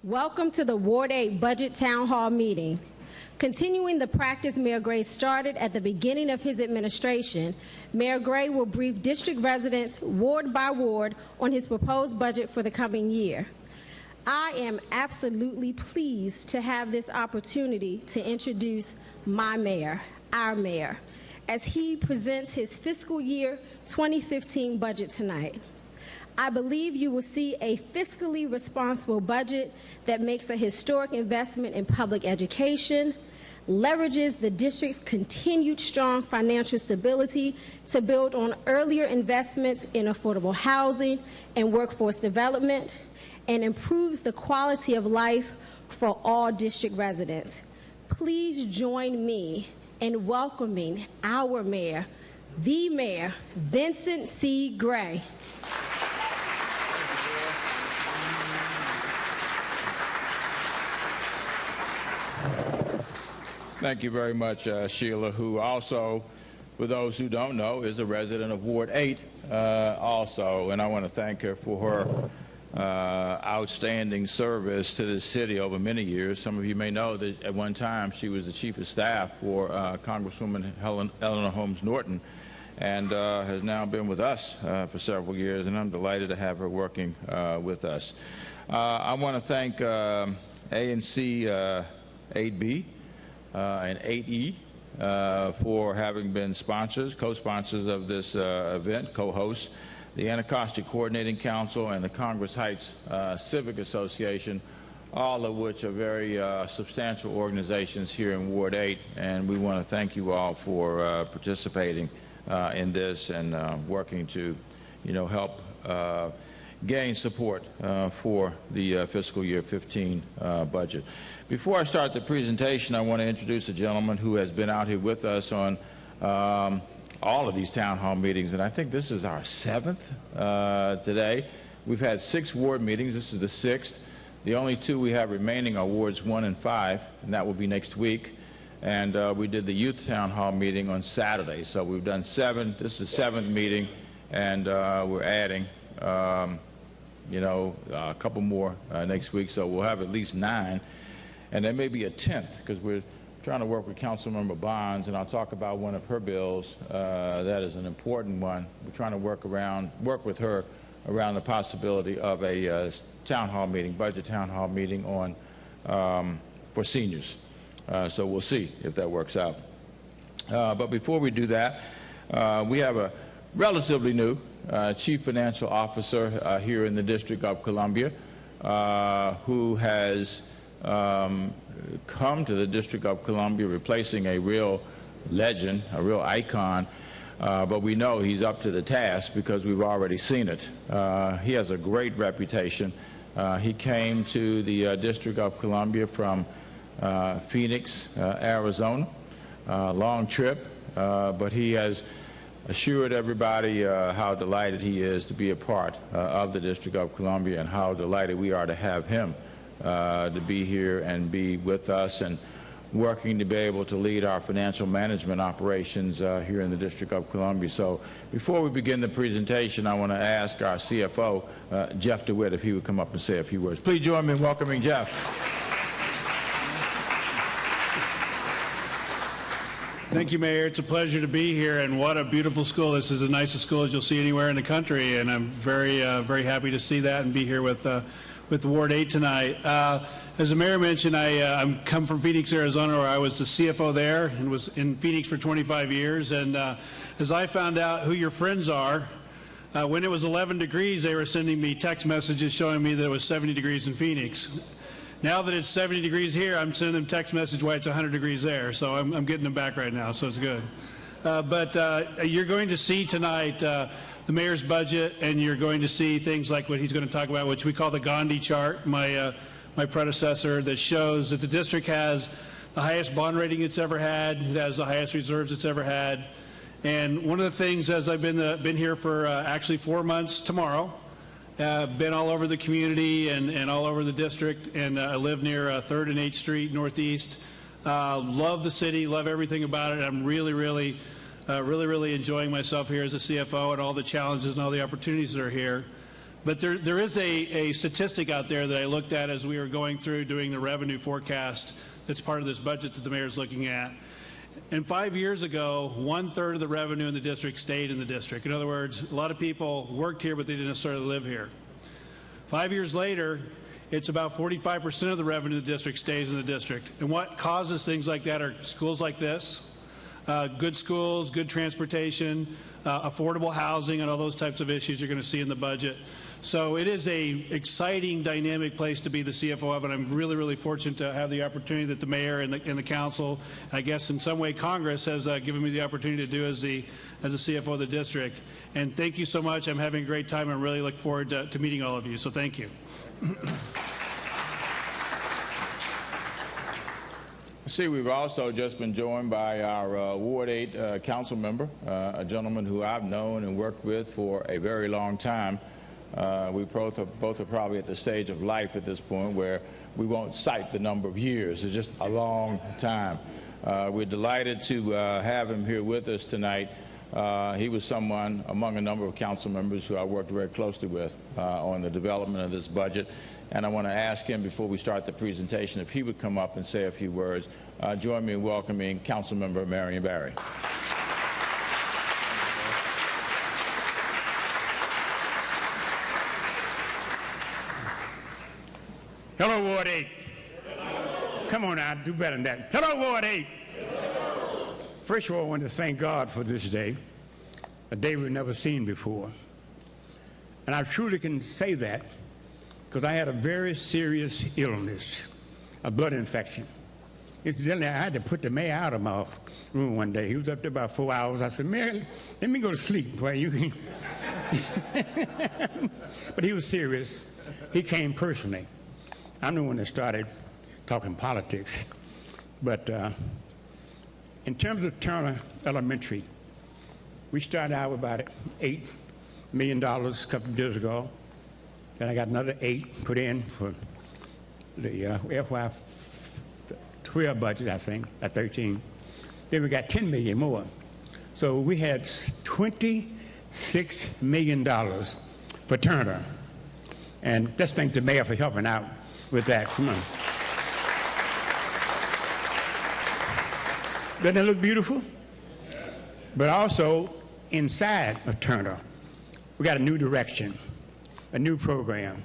Welcome to the Ward 8 Budget Town Hall meeting. Continuing the practice Mayor Gray started at the beginning of his administration, Mayor Gray will brief district residents ward by ward on his proposed budget for the coming year. I am absolutely pleased to have this opportunity to introduce my mayor, our mayor, as he presents his fiscal year 2015 budget tonight. I believe you will see a fiscally responsible budget that makes a historic investment in public education, leverages the district's continued strong financial stability to build on earlier investments in affordable housing and workforce development, and improves the quality of life for all district residents. Please join me in welcoming our mayor, the mayor, Vincent C. Gray. Thank you very much, Sheila, who also, for those who don't know, is a resident of Ward 8 also, and I want to thank her for her outstanding service to the city over many years. Some of you may know that at one time she was the chief of staff for Congresswoman Eleanor Holmes Norton, and has now been with us for several years, and I'm delighted to have her working with us. I want to thank ANC 8B and 8E for having been sponsors, co-sponsors of this event, co-hosts, the Anacostia Coordinating Council and the Congress Heights Civic Association, all of which are very substantial organizations here in Ward 8, and we want to thank you all for participating in this and working to, help gain support for the fiscal year 15 budget. Before I start the presentation, I want to introduce a gentleman who has been out here with us on all of these town hall meetings, and I think this is our 7th today. We've had 6 ward meetings. This is the 6th. The only 2 we have remaining are wards 1 and 5, and that will be next week. And we did the youth town hall meeting on Saturday, so we've done 7. This is the 7th meeting, and we're adding a couple more next week, so we'll have at least 9. And there may be a 10th, because we're trying to work with Councilmember Bonds, and I'll talk about one of her bills. That is an important one. We're trying to work with her around the possibility of a town hall meeting, budget town hall meeting for seniors. So we'll see if that works out. But before we do that, we have a relatively new Chief Financial Officer here in the District of Columbia who has come to the District of Columbia replacing a real legend, a real icon, but we know he's up to the task because we've already seen it. He has a great reputation. He came to the District of Columbia from Phoenix, Arizona, long trip, but he has assured everybody how delighted he is to be a part of the District of Columbia and how delighted we are to have him to be here and be with us and working to be able to lead our financial management operations here in the District of Columbia. So before we begin the presentation, I want to ask our CFO, Jeff DeWitt, if he would come up and say a few words. Please join me in welcoming Jeff. Thank you, Mayor. It's a pleasure to be here, and what a beautiful school. This is the nicest school as you'll see anywhere in the country, and I'm very happy to see that and be here with Ward 8 tonight. As the mayor mentioned, I'm come from Phoenix, Arizona, where I was the CFO there and was in Phoenix for 25 years. And as I found out who your friends are, when it was 11 degrees, they were sending me text messages showing me that it was 70 degrees in Phoenix. Now that it's 70 degrees here, I'm sending them text message why it's 100 degrees there. So I'm getting them back right now, so it's good. But you're going to see tonight the mayor's budget, and you're going to see things like what he's going to talk about, which we call the Gandhi chart, my predecessor, that shows that the district has the highest bond rating it's ever had, it has the highest reserves it's ever had. And one of the things, as I've been here for actually 4 months tomorrow, been all over the community and all over the district, and I live near 3rd and 8th Street Northeast. Love the city, love everything about it. I'm really enjoying myself here as a CFO and all the challenges and all the opportunities that are here. But there is a statistic out there that I looked at as we were going through doing the revenue forecast that's part of this budget that the mayor's looking at. And 5 years ago, 1/3 of the revenue in the district stayed in the district. In other words, a lot of people worked here, but they didn't necessarily live here. 5 years later, it's about 45% of the revenue in the district stays in the district. And what causes things like that are schools like this, good schools, good transportation, affordable housing, and all those types of issues you're going to see in the budget. So it is a exciting, dynamic place to be the CFO of, and I'm really, really fortunate to have the opportunity that the mayor and the council, I guess in some way Congress, has given me the opportunity to do as the CFO of the district. And thank you so much. I'm having a great time. I really look forward to meeting all of you. So thank you. See, we've also just been joined by our Ward 8 council member, a gentleman who I've known and worked with for a very long time. We both are probably at the stage of life at this point where we won't cite the number of years. It's just a long time. We're delighted to have him here with us tonight. He was someone among a number of council members who I worked very closely with on the development of this budget. And I want to ask him before we start the presentation if he would come up and say a few words. Join me in welcoming Councilmember Marion Barry. Hello, Ward 8. Hello. Come on now, do better than that. Hello, Ward 8. Hello. First of all, I want to thank God for this day, a day we've never seen before. And I truly can say that because I had a very serious illness, a blood infection. Incidentally, I had to put the mayor out of my room one day. He was up there about 4 hours. I said, Mayor, let me go to sleep while you can. But he was serious. He came personally. I'm the one that started talking politics. But in terms of Turner Elementary, we started out with about $8 million a couple of years ago. Then I got another 8 put in for the FY 12 budget, I think, at 13. Then we got $10 million more. So we had $26 million for Turner. And let's thank the mayor for helping out with that. Come on. Doesn't that look beautiful? But also, inside of Turner, we got a new direction, a new program,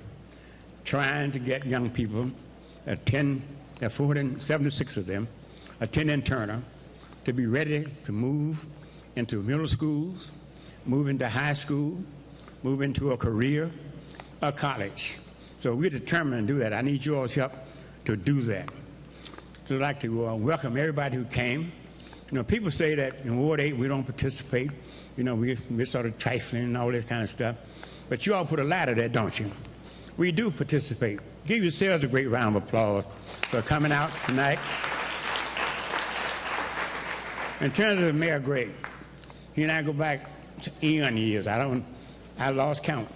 trying to get young people, 476 of them, attending Turner, to be ready to move into middle schools, move into high school, move into a career, a college. So we're determined to do that. I need your help to do that. So I'd like to welcome everybody who came. You know, people say that in Ward 8 we don't participate. You know, we're sort of trifling and all this kind of stuff. But you all put a ladder there, don't you? We do participate. Give yourselves a great round of applause for coming out tonight. In terms of Mayor Gray, he and I go back to eon years. I lost count.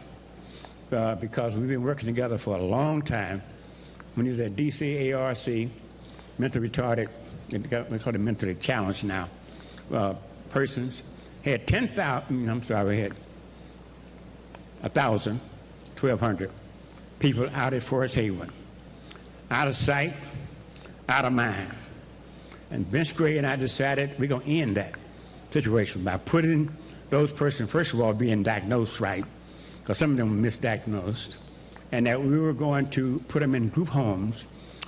Because we've been working together for a long time. When he was at DCARC, mentally retarded, we call it mentally challenged now, persons, had 1,200 people out at Forest Haven. Out of sight, out of mind. And Vince Gray and I decided we're going to end that situation by putting those persons, first of all, being diagnosed right, because some of them were misdiagnosed, and that we were going to put them in group homes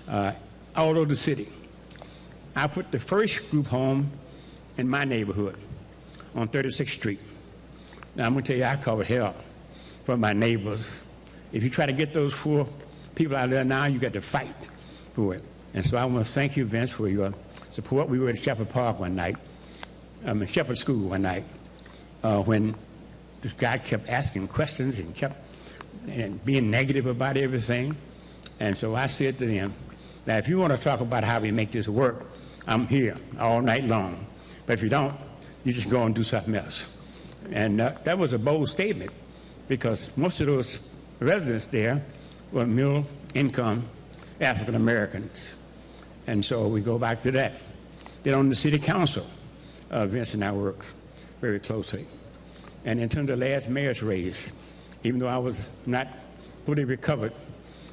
all over the city. I put the first group home in my neighborhood on 36th Street. Now, I'm going to tell you, I covered hell for my neighbors. If you try to get those 4 people out there now, you got to fight for it. And so I want to thank you, Vince, for your support. We were at Shepherd Park one night, Shepherd School one night, when this guy kept asking questions and kept being negative about everything. And so I said to them, now, if you want to talk about how we make this work, I'm here all night long. But if you don't, you just go and do something else. And that was a bold statement, because most of those residents there were middle-income African Americans. And so we go back to that. Then on the city council, Vince and I worked very closely. And in terms of the last mayor's race, Even though I was not fully recovered,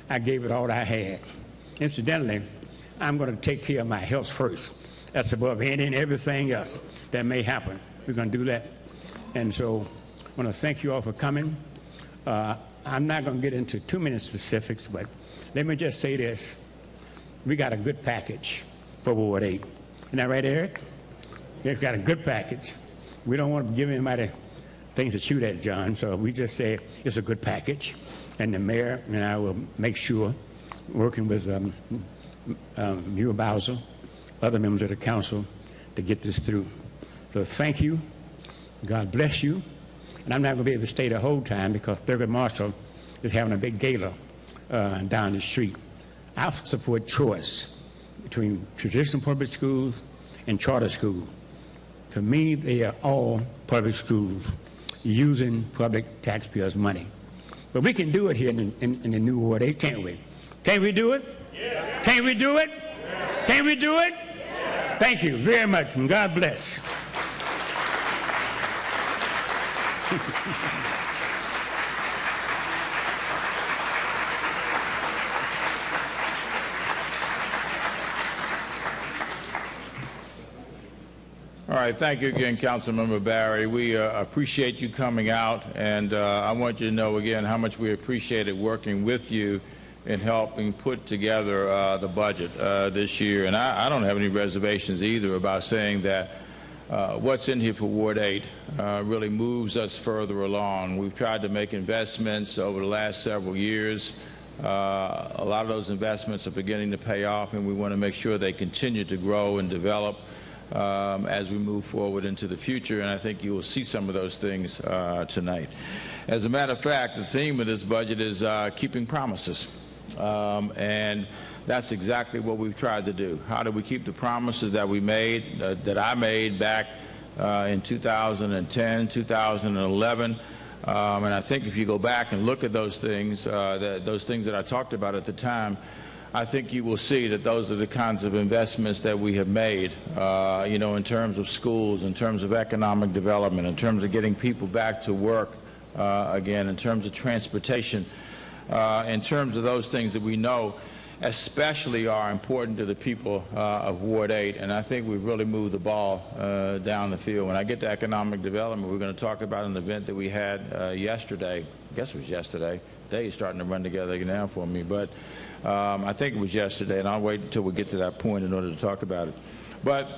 I gave it all I had. Incidentally, I'm going to take care of my health first. That's above any and everything else that may happen. We're going to do that. And so I want to thank you all for coming. I'm not going to get into too many specifics, but let me just say this. We got a good package for Ward 8. Isn't that right, Eric? We've got a good package. We don't want to give anybody things to shoot at, John, so we just say it's a good package. And the mayor and I will make sure, working with Muir Bowser, other members of the council, to get this through. So thank you. God bless you. And I'm not going to be able to stay the whole time because Thurgood Marshall is having a big gala down the street. I support choice between traditional public schools and charter schools. To me, they are all public schools using public taxpayers' money. But we can do it here in the new Ward 8, can't we? Can we do it? Yeah. Can we do it? Yeah. Can we do it? Yeah. Thank you very much, and God bless. All right, thank you again, Councilmember Barry. We appreciate you coming out, and I want you to know again how much we appreciated working with you in helping put together the budget this year. And I don't have any reservations either about saying that what's in here for Ward 8 really moves us further along. We've tried to make investments over the last several years. A lot of those investments are beginning to pay off, and we want to make sure they continue to grow and develop as we move forward into the future, and I think you will see some of those things tonight. As a matter of fact, the theme of this budget is keeping promises, and that's exactly what we've tried to do. How do we keep the promises that we made, that I made back in 2010, 2011, and I think if you go back and look at those things that I talked about at the time, I think you will see that those are the kinds of investments that we have made, you know, in terms of schools, in terms of economic development, in terms of getting people back to work again, in terms of transportation, in terms of those things that we know especially are important to the people of Ward 8, and I think we've really moved the ball down the field. When I get to economic development, we're going to talk about an event that we had yesterday. I guess it was yesterday. Day is starting to run together now for me, but I think it was yesterday, and I'll wait until we get to that point in order to talk about it. But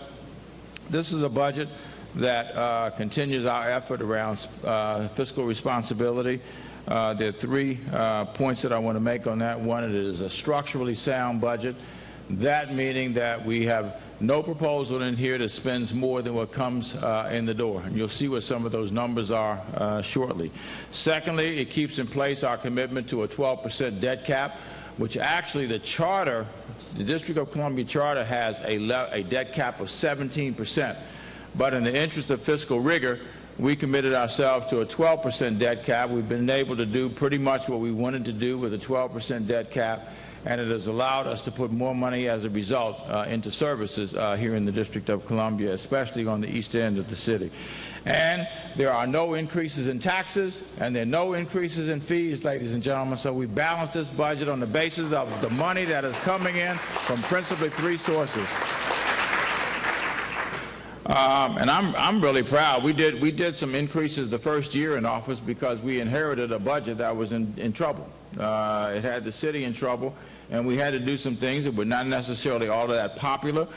this is a budget that continues our effort around fiscal responsibility. There are 3 points that I want to make on that. One, it is a structurally sound budget. That meaning that we have no proposal in here that spends more than what comes in the door. And you'll see what some of those numbers are shortly. Secondly, it keeps in place our commitment to a 12% debt cap, which actually the charter, the District of Columbia charter has a debt cap of 17%. But in the interest of fiscal rigor, we committed ourselves to a 12% debt cap. We've been able to do pretty much what we wanted to do with a 12% debt cap, and it has allowed us to put more money as a result into services here in the District of Columbia, especially on the east end of the city. And there are no increases in taxes, and there are no increases in fees, ladies and gentlemen. So we balance this budget on the basis of the money that is coming in from principally 3 sources. And I'm really proud. We did some increases the first year in office because we inherited a budget that was in trouble. It had the city in trouble, and we had to do some things that were not necessarily all of that popular,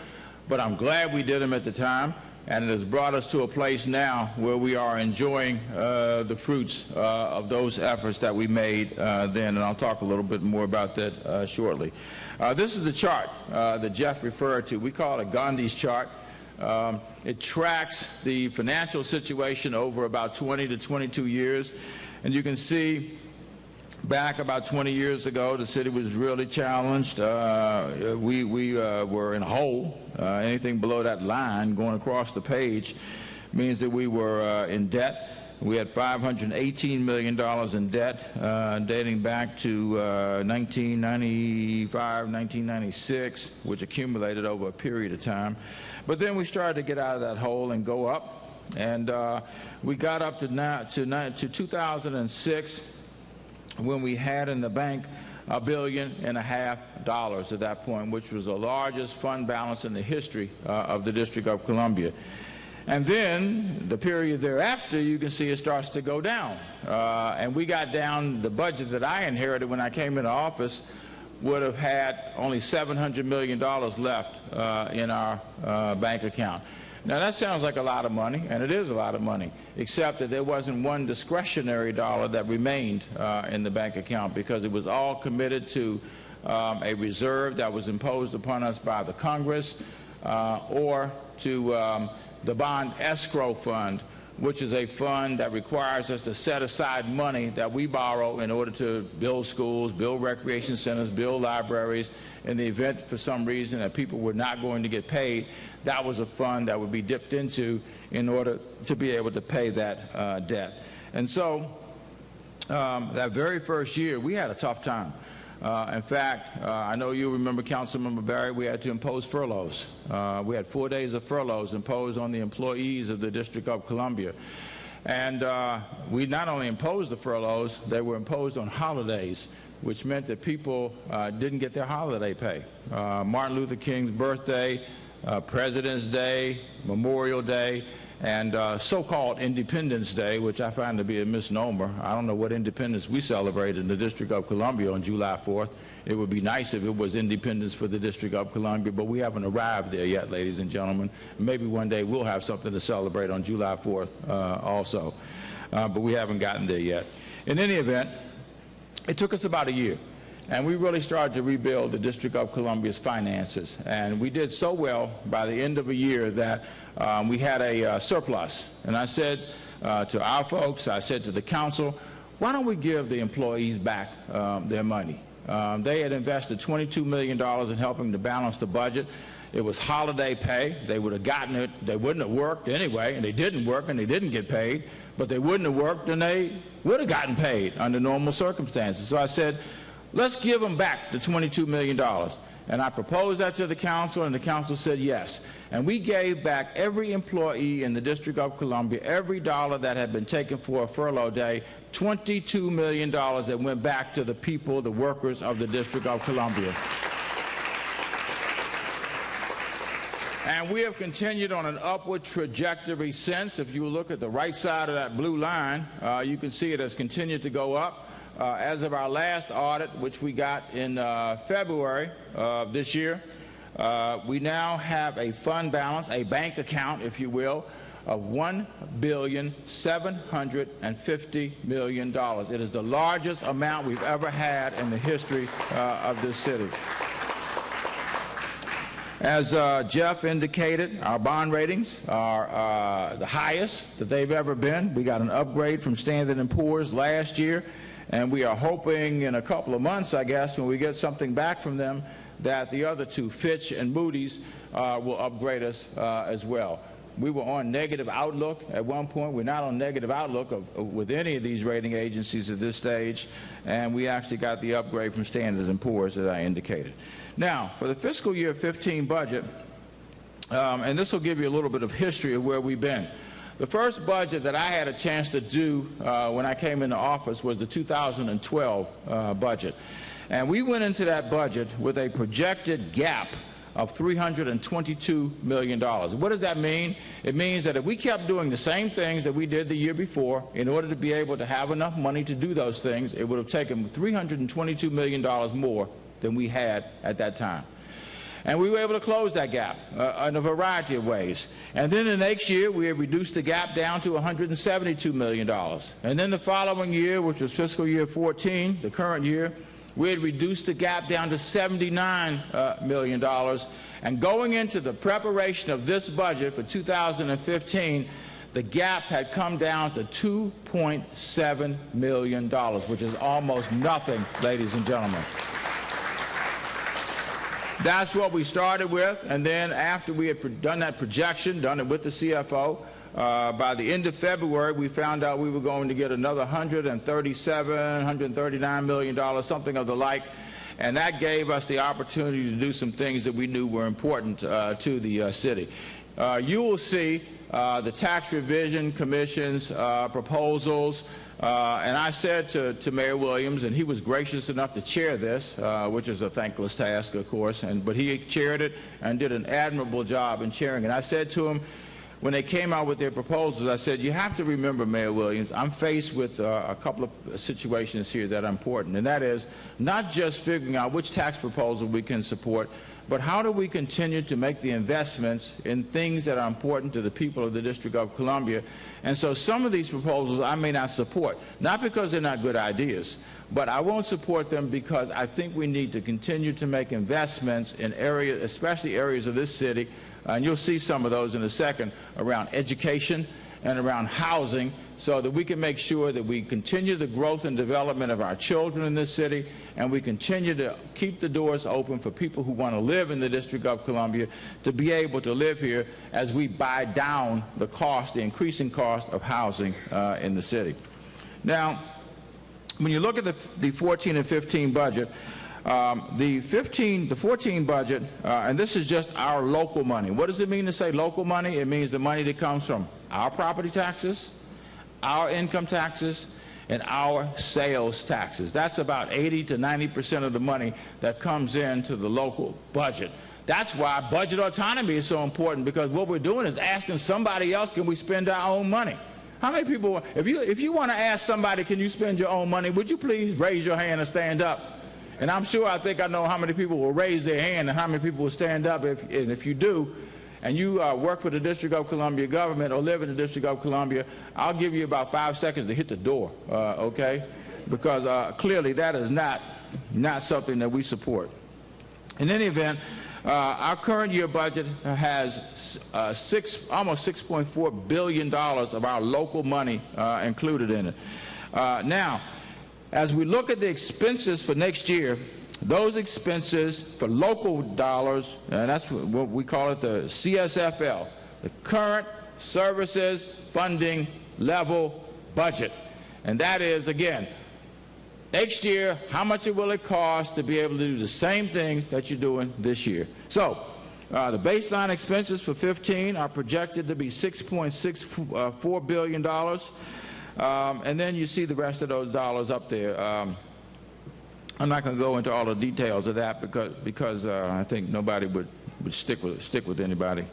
but I'm glad we did them at the time, and it has brought us to a place now where we are enjoying the fruits of those efforts that we made then, and I'll talk a little bit more about that shortly. This is the chart that Jeff referred to. We call it a Gandhi's chart. It tracks the financial situation over about 20 to 22 years, and you can see back about 20 years ago, the city was really challenged. We were in a hole. Anything below that line going across the page means that we were in debt. We had $518 million in debt dating back to 1995, 1996, which accumulated over a period of time. But then we started to get out of that hole and go up, and we got up to 2006. when we had in the bank $1.5 billion at that point, which was the largest fund balance in the history of the District of Columbia. And then the period thereafter, you can see it starts to go down. And we got down, the budget that I inherited when I came into office would have had only $700 million left in our bank account. Now that sounds like a lot of money, and it is a lot of money, except that there wasn't one discretionary dollar that remained in the bank account, because it was all committed to a reserve that was imposed upon us by the Congress, or to the bond escrow fund, which is a fund that requires us to set aside money that we borrow in order to build schools, build recreation centers, build libraries. In the event for some reason that people were not going to get paid, that was a fund that would be dipped into in order to be able to pay that debt. And so that very first year, we had a tough time. In fact, I know you remember, Councilmember Barry, we had to impose furloughs. We had 4 days of furloughs imposed on the employees of the District of Columbia. And we not only imposed the furloughs, they were imposed on holidays, which meant that people didn't get their holiday pay. Martin Luther King's birthday, President's Day, Memorial Day, and so-called Independence Day, which I find to be a misnomer. I don't know what independence we celebrate in the District of Columbia on July 4th. It would be nice if it was independence for the District of Columbia, but we haven't arrived there yet, ladies and gentlemen. Maybe one day we'll have something to celebrate on July 4th also, but we haven't gotten there yet. In any event, it took us about a year, and we really started to rebuild the District of Columbia's finances. And we did so well by the end of a year that we had a surplus. And I said to our folks, I said to the council, why don't we give the employees back their money? They had invested $22 million in helping to balance the budget. It was holiday pay. They would have gotten it. They wouldn't have worked anyway, and they didn't work, and they didn't get paid. But they wouldn't have worked, and they would have gotten paid under normal circumstances. So I said, let's give them back the $22 million. And I proposed that to the council, and the council said yes. And we gave back every employee in the District of Columbia every dollar that had been taken for a furlough day, $22 million that went back to the people, the workers of the District of Columbia. And we have continued on an upward trajectory since. If you look at the right side of that blue line, you can see it has continued to go up. As of our last audit, which we got in February of this year, we now have a fund balance, a bank account, if you will, of $1,750 million. It is the largest amount we've ever had in the history of this city. As Jeff indicated, our bond ratings are the highest that they've ever been. We got an upgrade from Standard & Poor's last year, and we are hoping in a couple of months, I guess, when we get something back from them, that the other two, Fitch and Moody's, will upgrade us as well. We were on negative outlook at one point. We're not on negative outlook with any of these rating agencies at this stage, and we actually got the upgrade from Standard & Poor's that I indicated. Now, for the fiscal year 15 budget, and this will give you a little bit of history of where we've been. The first budget that I had a chance to do when I came into office was the 2012 budget. And we went into that budget with a projected gap of $322 million. What does that mean? It means that if we kept doing the same things that we did the year before, in order to be able to have enough money to do those things, it would have taken $322 million more than we had at that time. And we were able to close that gap in a variety of ways. And then the next year, we had reduced the gap down to $172 million. And then the following year, which was fiscal year 14, the current year, we had reduced the gap down to $79 million. And going into the preparation of this budget for 2015, the gap had come down to $2.7 million, which is almost nothing, ladies and gentlemen. That's what we started with, and then after we had done that projection, done it with the CFO, by the end of February, we found out we were going to get another $139 million, something of the like, and that gave us the opportunity to do some things that we knew were important to the city. You will see the Tax Revision Commission's proposals And I said to Mayor Williams, and he was gracious enough to chair this, which is a thankless task, of course, but he chaired it and did an admirable job in chairing it. I said to him, when they came out with their proposals, I said, you have to remember, Mayor Williams, I'm faced with a couple of situations here that are important, and that is not just figuring out which tax proposal we can support, but how do we continue to make the investments in things that are important to the people of the District of Columbia. And so some of these proposals I may not support, not because they're not good ideas, but I won't support them because I think we need to continue to make investments in areas, especially areas of this city, and you'll see some of those in a second, around education and around housing, so that we can make sure that we continue the growth and development of our children in this city, and we continue to keep the doors open for people who want to live in the District of Columbia to be able to live here as we buy down the cost, the increasing cost of housing in the city. Now, when you look at the 14 and 15 budget, the 14 budget, and this is just our local money. What does it mean to say local money? It means the money that comes from our property taxes, our income taxes, and our sales taxes. That's about 80 to 90% of the money that comes into the local budget. That's why budget autonomy is so important, because what we're doing is asking somebody else, can we spend our own money? How many people, if you want to ask somebody, can you spend your own money, would you please raise your hand and stand up? And I'm sure, I think I know how many people will raise their hand and how many people will stand up. And if you do, and you work for the District of Columbia government or live in the District of Columbia, I'll give you about 5 seconds to hit the door, okay? Because clearly that is not something that we support. In any event, our current year budget has almost $6.4 billion of our local money included in it. Now, as we look at the expenses for next year, those expenses for local dollars, and that's what we call it, the CSFL, the Current Services Funding Level Budget. And that is, again, next year, how much will it cost to be able to do the same things that you're doing this year? So, the baseline expenses for 15 are projected to be $6.64 billion. And then you see the rest of those dollars up there. I'm not going to go into all the details of that because I think nobody would stick with anybody.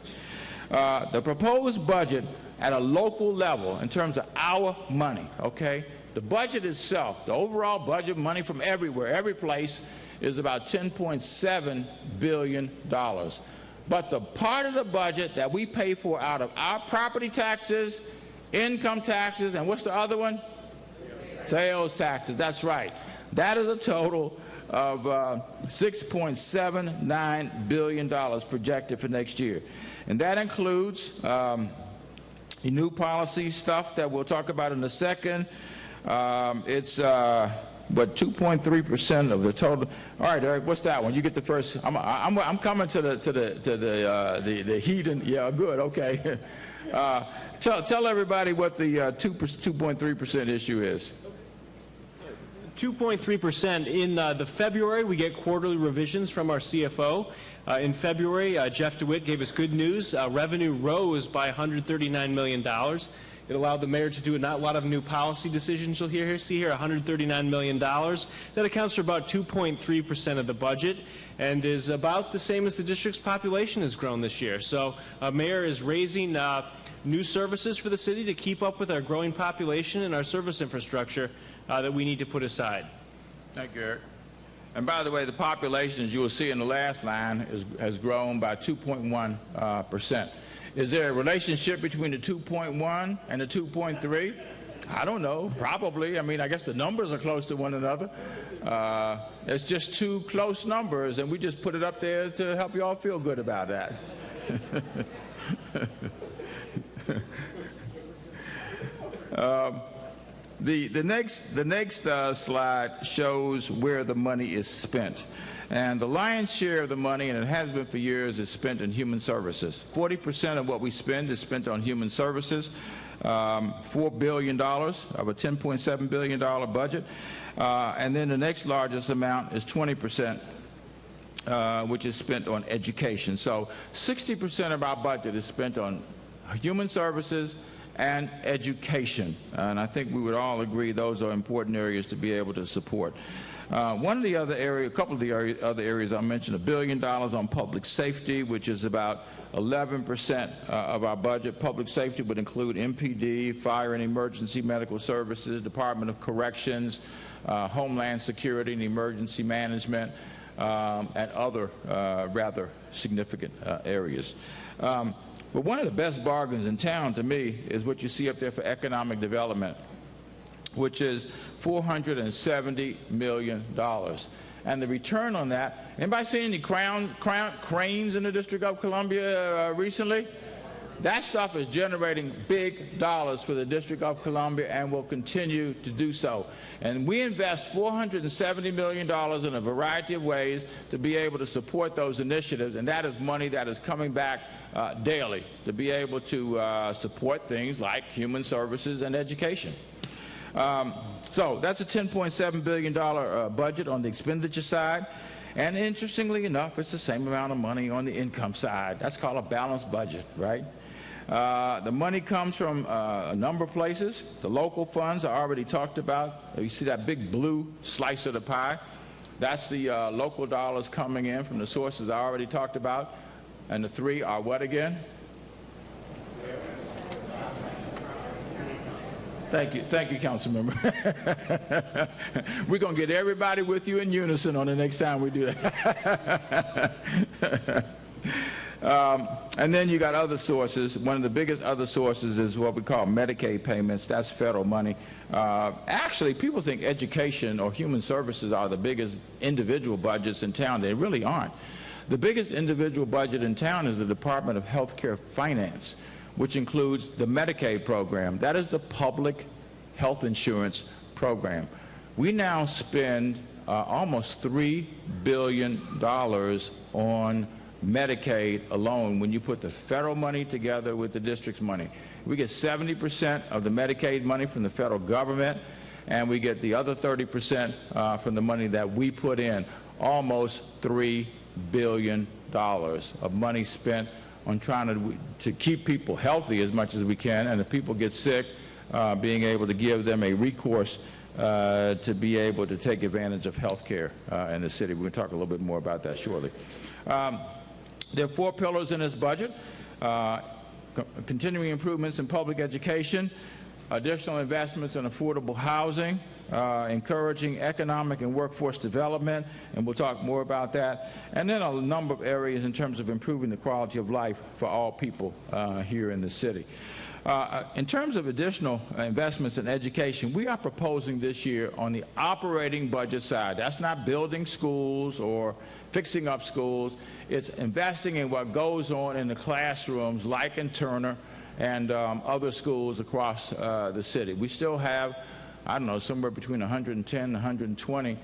The proposed budget at a local level, in terms of our money, okay, the budget itself, the overall budget, money from everywhere, every place, is about $10.7 billion. But the part of the budget that we pay for out of our property taxes, income taxes, and what's the other one? Sales taxes, that's right. That is a total of $6.79 billion projected for next year. And that includes new policy stuff that we'll talk about in a second. It's 2.3% of the total. All right, Eric, what's that one? You get the first. I'm coming to the heat and yeah, good, okay. Tell everybody what the 2.3% issue is. 2.3%. In the February, we get quarterly revisions from our CFO. In February, Jeff DeWitt gave us good news. Revenue rose by $139 million. It allowed the mayor to do a lot of new policy decisions. You'll see here $139 million. That accounts for about 2.3% of the budget and is about the same as the district's population has grown this year. So mayor is raising new services for the city to keep up with our growing population and our service infrastructure that we need to put aside. Thank you, Eric. And by the way, the population, as you will see in the last line, has grown by 2.1%. Is there a relationship between the 2.1 and the 2.3? I don't know, probably. I mean, I guess the numbers are close to one another. It's just two close numbers, and we just put it up there to help you all feel good about that. The next slide shows where the money is spent. And the lion's share of the money, and it has been for years, is spent in human services. 40% of what we spend is spent on human services, $4 billion of a $10.7 billion budget. And then the next largest amount is 20%, which is spent on education. So 60% of our budget is spent on human services and education. And I think we would all agree those are important areas to be able to support. One of the other areas, a couple of the other areas I mentioned, $1 billion on public safety, which is about 11% of our budget. Public safety would include MPD, Fire and Emergency Medical Services, Department of Corrections, Homeland Security and Emergency Management, and other rather significant areas. But one of the best bargains in town, to me, is what you see up there for economic development, which is $470 million. And the return on that, anybody seen any cranes in the District of Columbia recently? That stuff is generating big dollars for the District of Columbia and will continue to do so. And we invest $470 million in a variety of ways to be able to support those initiatives, and that is money that is coming back daily to be able to support things like human services and education. So that's a $10.7 billion budget on the expenditure side. And interestingly enough, it's the same amount of money on the income side. That's called a balanced budget, right? The money comes from a number of places. The local funds I already talked about. You see that big blue slice of the pie? That's the local dollars coming in from the sources I already talked about. And the three are what again? Thank you, Council Member. We're going to get everybody with you in unison on the next time we do that. And then you got other sources. One of the biggest other sources is what we call Medicaid payments. That's federal money. Actually, people think education or human services are the biggest individual budgets in town. They really aren't. The biggest individual budget in town is the Department of Healthcare Finance, which includes the Medicaid program. That is the public health insurance program. We now spend almost $3 billion on Medicaid alone when you put the federal money together with the district's money. We get 70% of the Medicaid money from the federal government, and we get the other 30% from the money that we put in. Almost $3 billion of money spent on trying to keep people healthy as much as we can, and if people get sick, being able to give them a recourse to be able to take advantage of health care in the city. We're going to talk a little bit more about that shortly. There are 4 pillars in this budget: continuing improvements in public education, additional investments in affordable housing, encouraging economic and workforce development, and we'll talk more about that, and then a number of areas in terms of improving the quality of life for all people here in the city. In terms of additional investments in education, we are proposing this year on the operating budget side. That's not building schools or fixing up schools. It's investing in what goes on in the classrooms, like in Turner and other schools across the city. We still have, I don't know, somewhere between 110 and 120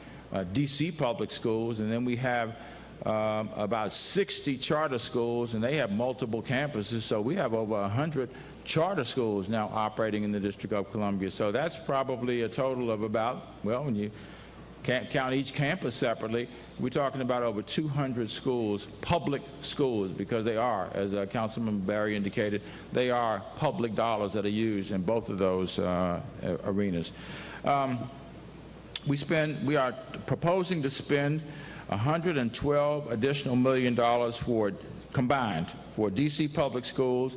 D.C. public schools, and then we have about 60 charter schools, and they have multiple campuses, so we have over 100 charter schools now operating in the District of Columbia. So that's probably a total of about, well, when you can't count each campus separately, we're talking about over 200 schools, public schools, because they are, as Councilman Barry indicated, they are public dollars that are used in both of those arenas. We are proposing to spend $112 additional million combined for D.C. public schools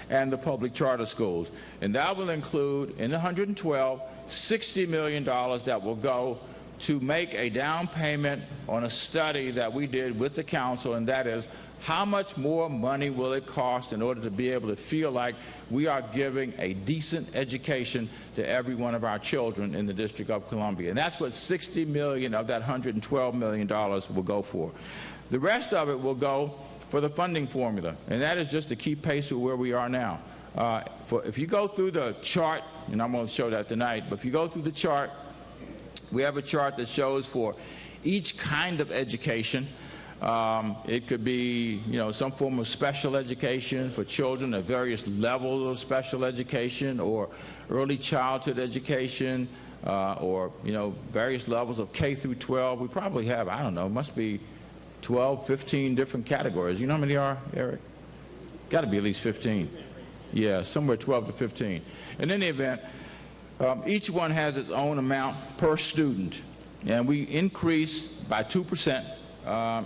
and the public charter schools. And that will include, in the 112, $60 million that will go to make a down payment on a study that we did with the council, and that is, how much more money will it cost in order to be able to feel like we are giving a decent education to every one of our children in the District of Columbia. And that's what $60 million of that $112 million will go for. The rest of it will go for the funding formula, and that is just to keep pace with where we are now. If you go through the chart, and I'm going to show that tonight, but if you go through the chart, we have a chart that shows for each kind of education. It could be, some form of special education for children at various levels of special education, or early childhood education, or, various levels of K through 12. We probably have, I don't know, must be 12, 15 different categories. You know how many are, Eric? Got to be at least 15. Yeah, somewhere 12 to 15. In any event, each one has its own amount per student, and we increase by 2%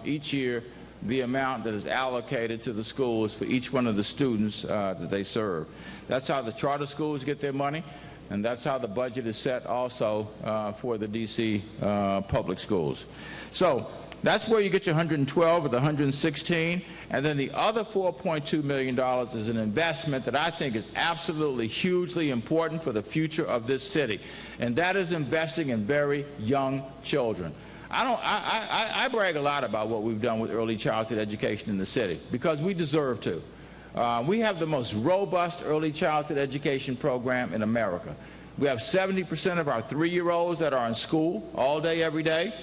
each year the amount that is allocated to the schools for each one of the students that they serve. That's how the charter schools get their money, and that's how the budget is set also for the D.C. public schools. So that's where you get your 112 or the 116, and then the other $4.2 million is an investment that I think is absolutely hugely important for the future of this city, and that is investing in very young children. I brag a lot about what we've done with early childhood education in the city because we deserve to. We have the most robust early childhood education program in America. We have 70% of our 3-year-olds that are in school all day, every day,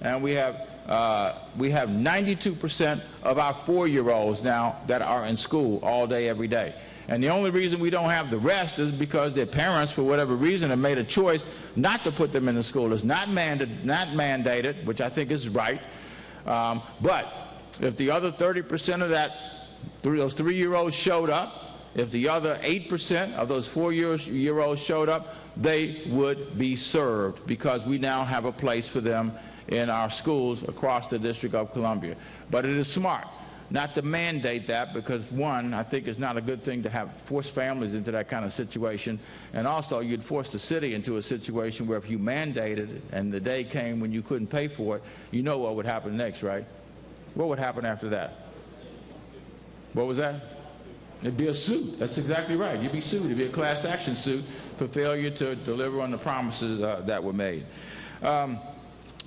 and we have 92% of our 4-year-olds now that are in school all day, every day. And the only reason we don't have the rest is because their parents, for whatever reason, have made a choice not to put them in the school. It's not mandated, which I think is right. But if the other 30% of those 3-year-olds showed up, if the other 8% of those 4-year-olds showed up, they would be served because we now have a place for them in our schools across the District of Columbia. But it is smart not to mandate that because, one, I think it's not a good thing to force families into that kind of situation, and also you'd force the city into a situation where if you mandated it and the day came when you couldn't pay for it, you know what would happen next, right? What would happen after that? What was that? It'd be a suit. That's exactly right. You'd be sued. It'd be a class action suit for failure to deliver on the promises that were made.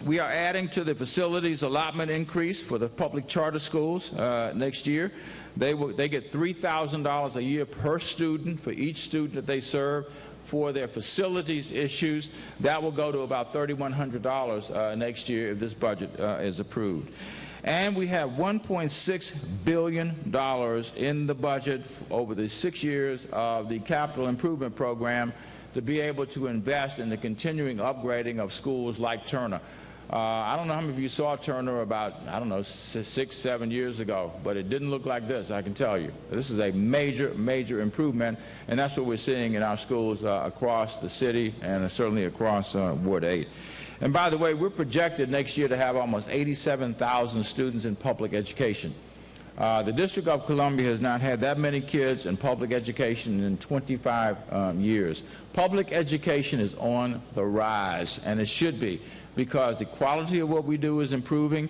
We are adding to the facilities allotment increase for the public charter schools next year. They get $3,000 a year per student for each student that they serve for their facilities issues. That will go to about $3,100 next year if this budget is approved. And we have $1.6 billion in the budget over the 6 years of the capital improvement program to be able to invest in the continuing upgrading of schools like Turner. I don't know how many of you saw Turner about, I don't know, 6, 7 years ago, but it didn't look like this, I can tell you. This is a major, major improvement, and that's what we're seeing in our schools across the city and certainly across Ward 8. And by the way, we're projected next year to have almost 87,000 students in public education. The District of Columbia has not had that many kids in public education in 25 years. Public education is on the rise, and it should be, because the quality of what we do is improving,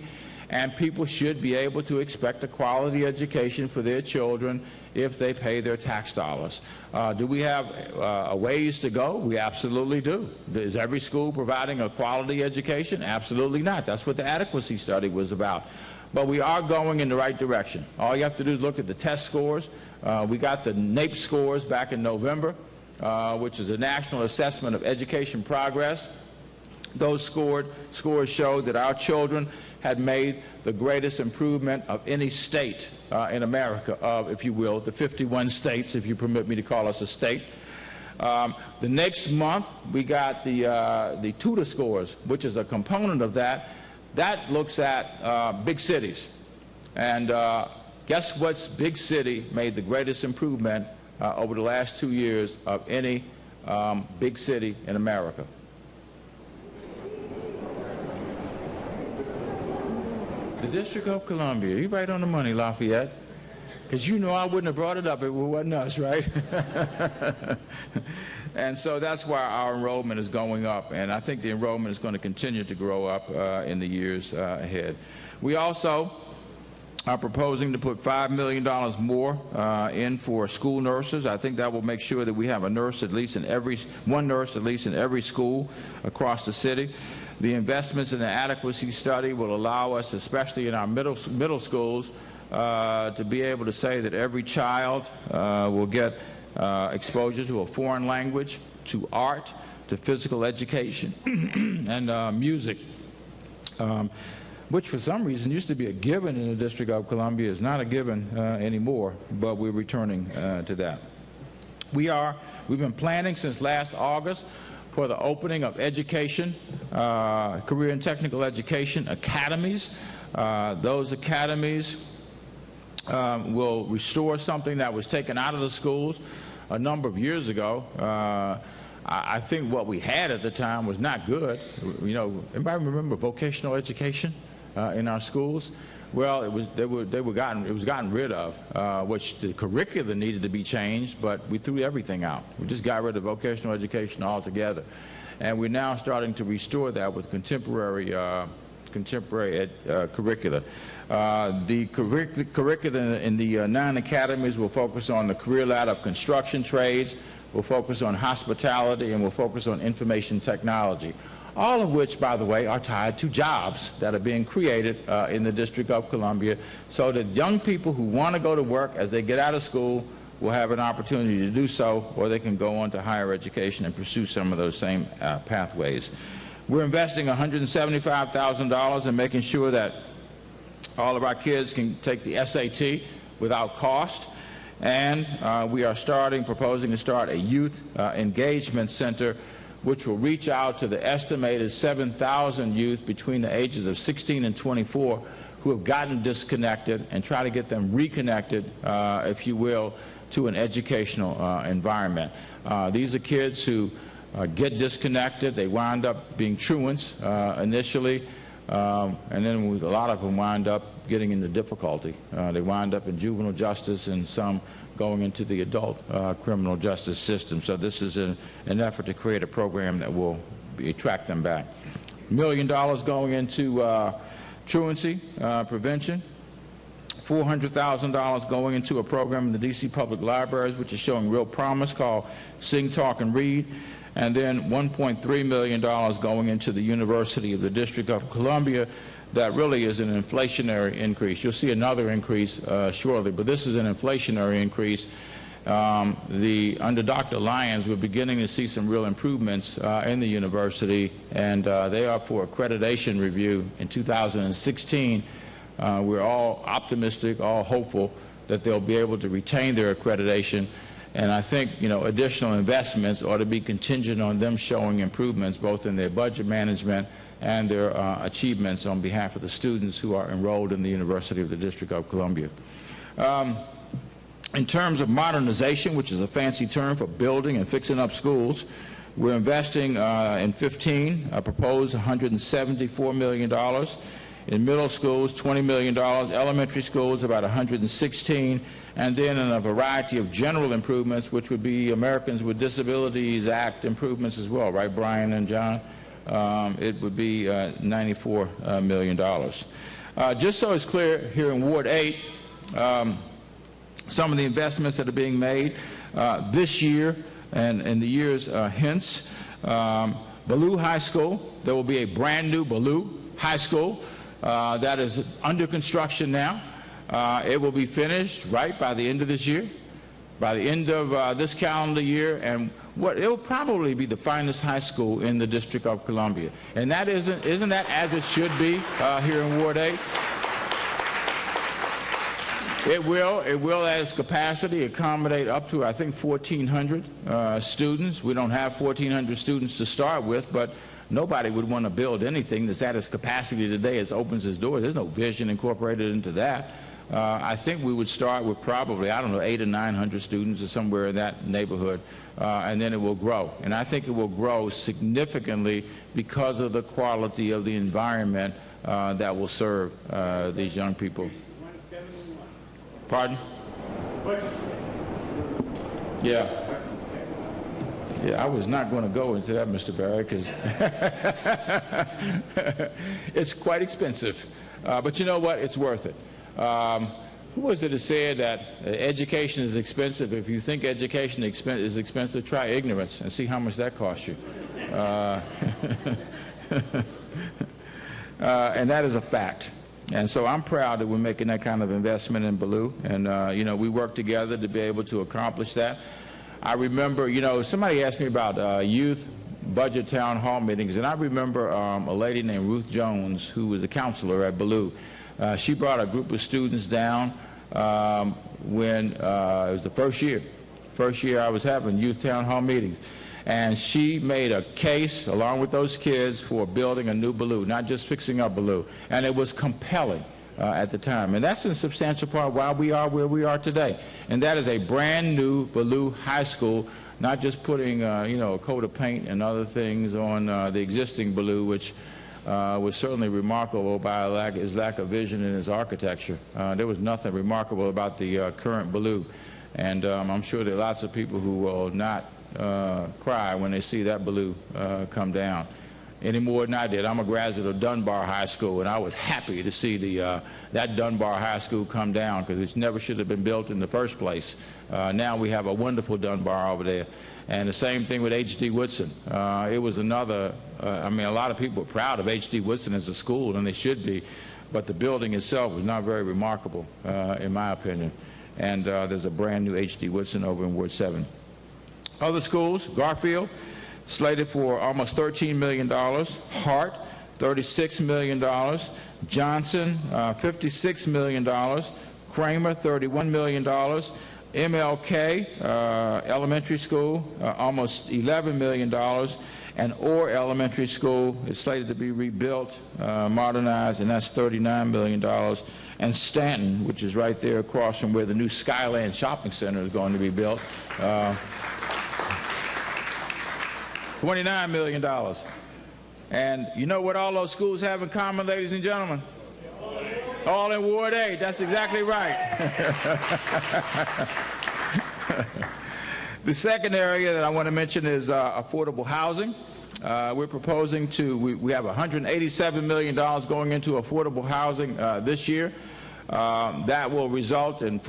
and people should be able to expect a quality education for their children if they pay their tax dollars. Do we have a ways to go? We absolutely do. Is every school providing a quality education? Absolutely not. That's what the adequacy study was about. But we are going in the right direction. All you have to do is look at the test scores. We got the NAEP scores back in November, which is a National Assessment of Education Progress. Those scores showed that our children had made the greatest improvement of any state in America, of, if you will, the 51 states, if you permit me to call us a state. The next month, we got the tutor scores, which is a component of that. That looks at big cities. And guess what's big city made the greatest improvement over the last 2 years of any big city in America? The District of Columbia. You right on the money, Lafayette. Because you know I wouldn't have brought it up if it wasn't us, right? And so that's why our enrollment is going up, and I think the enrollment is going to continue to grow up in the years ahead. We also are proposing to put $5 million more in for school nurses. I think that will make sure that we have one nurse at least in every school across the city. The investments in the adequacy study will allow us, especially in our middle schools, to be able to say that every child will get exposure to a foreign language, to art, to physical education, and music, which for some reason used to be a given in the District of Columbia, is not a given anymore, but we're returning to that. We've been planning since last August for the opening of education, career and technical education academies. Those academies will restore something that was taken out of the schools a number of years ago. I think what we had at the time was not good. You know, anybody remember vocational education in our schools? Well, it was gotten rid of, which the curriculum needed to be changed, but we threw everything out. We just got rid of vocational education altogether, and we're now starting to restore that with contemporary curricula. The curriculum in the 9 academies will focus on the career ladder of construction trades, will focus on hospitality, and will focus on information technology. All of which, by the way, are tied to jobs that are being created in the District of Columbia, so that young people who want to go to work as they get out of school will have an opportunity to do so, or they can go on to higher education and pursue some of those same pathways. We're investing $175,000 in making sure that all of our kids can take the SAT without cost, and we are proposing to start a youth engagement center which will reach out to the estimated 7,000 youth between the ages of 16 and 24 who have gotten disconnected and try to get them reconnected, if you will, to an educational environment. These are kids who get disconnected. They wind up being truants initially, and then a lot of them wind up getting into difficulty. They wind up in juvenile justice, and some going into the adult criminal justice system. So this is an effort to create a program that will attract them back. $1 million going into truancy prevention. $400,000 going into a program in the D.C. Public Libraries, which is showing real promise, called Sing, Talk, and Read. And then $1.3 million going into the University of the District of Columbia. That really is an inflationary increase. You'll see another increase shortly, but this is an inflationary increase. Under Dr. Lyons, we're beginning to see some real improvements in the university, and they are for accreditation review in 2016. We're all optimistic, all hopeful that they'll be able to retain their accreditation. And I think, you know, additional investments ought to be contingent on them showing improvements both in their budget management and their achievements on behalf of the students who are enrolled in the University of the District of Columbia. In terms of modernization, which is a fancy term for building and fixing up schools, we're investing in 15, a proposed $174 million. In middle schools, $20 million, elementary schools, about $116, and then in a variety of general improvements, which would be Americans with Disabilities Act improvements as well, right, Brian and John? It would be $94 million. Just so it's clear, here in Ward 8, some of the investments that are being made this year and in the years hence. Ballou High School, there will be a brand new Ballou High School that is under construction now. It will be finished right by the end of this year, by the end of this calendar year, and it will probably be the finest high school in the District of Columbia. And that isn't that as it should be here in Ward 8? It will, at its capacity, accommodate up to, I think, 1,400 students. We don't have 1,400 students to start with, but nobody would want to build anything that's at its capacity today as it opens its doors. There's no vision incorporated into that. I think we would start with probably, I don't know, 800 or 900 students or somewhere in that neighborhood, and then it will grow. And I think it will grow significantly because of the quality of the environment that will serve these young people. Pardon? Yeah. Yeah, I was not going to go into that, Mr. Barry, because it's quite expensive. But you know what? It's worth it. Who was it that said that education is expensive? If you think education is expensive, try ignorance and see how much that costs you. And that is a fact. And so I'm proud that we're making that kind of investment in Ballou. And, you know, we work together to be able to accomplish that. I remember, you know, somebody asked me about youth budget town hall meetings, and I remember a lady named Ruth Jones, who was a counselor at Ballou. She brought a group of students down when it was the first year I was having youth town hall meetings. And she made a case, along with those kids, for building a new Ballou, not just fixing up Ballou. And it was compelling. at the time. And that's in substantial part why we are where we are today. And that is a brand new Ballou High School, not just putting a coat of paint and other things on the existing Ballou, which was certainly remarkable by his lack of vision in his architecture. There was nothing remarkable about the current Ballou. And I'm sure there are lots of people who will not cry when they see that Ballou come down any more than I did. I'm a graduate of Dunbar High School, and I was happy to see that Dunbar High School come down, because it never should have been built in the first place. Now we have a wonderful Dunbar over there. And the same thing with H.D. Woodson. It was another, a lot of people are proud of H.D. Woodson as a school, and they should be, but the building itself was not very remarkable, in my opinion. And there's a brand new H.D. Woodson over in Ward 7. Other schools, Garfield, slated for almost $13 million. Hart, $36 million. Johnson, $56 million. Kramer, $31 million. MLK Elementary School, almost $11 million. And Orr Elementary School is slated to be rebuilt, modernized, and that's $39 million. And Stanton, which is right there across from where the new Skyland Shopping Center is going to be built, $29 million. And you know what all those schools have in common, ladies and gentlemen? All in Ward 8. That's exactly right. The second area that I want to mention is affordable housing. We're proposing we have $187 million going into affordable housing this year. That will resulting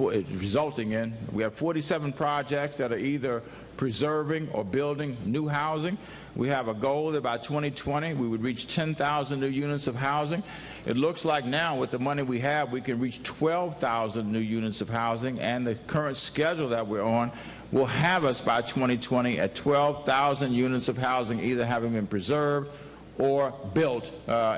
in, we have 47 projects that are either preserving or building new housing. We have a goal that by 2020 we would reach 10,000 new units of housing. It looks like now with the money we have, we can reach 12,000 new units of housing, and the current schedule that we're on will have us by 2020 at 12,000 units of housing either having been preserved or built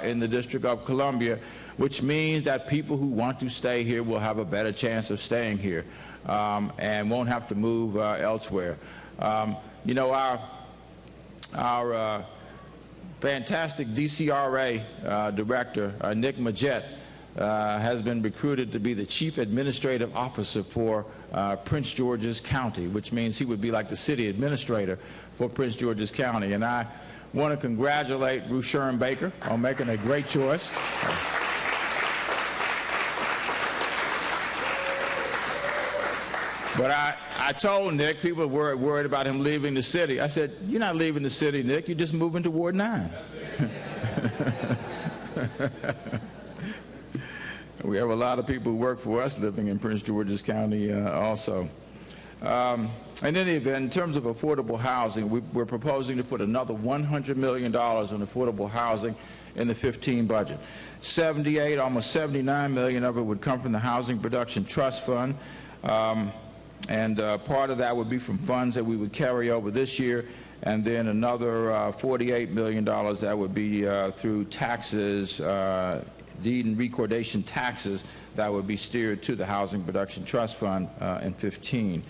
in the District of Columbia, which means that people who want to stay here will have a better chance of staying here and won't have to move elsewhere. You know, our fantastic DCRA director, Nick Majette, has been recruited to be the Chief Administrative Officer for Prince George's County, which means he would be like the city administrator for Prince George's County. And I want to congratulate Ruth Sherman Baker on making a great choice. But I told Nick, people were worried about him leaving the city. I said, you're not leaving the city, Nick. You're just moving to Ward 9. We have a lot of people who work for us living in Prince George's County also. In any event, in terms of affordable housing, we're proposing to put another $100 million on affordable housing in the 15 budget. 78, almost 79 million of it would come from the Housing Production Trust Fund. And part of that would be from funds that we would carry over this year, and then another $48 million that would be through taxes, deed and recordation taxes that would be steered to the Housing Production Trust Fund in 15.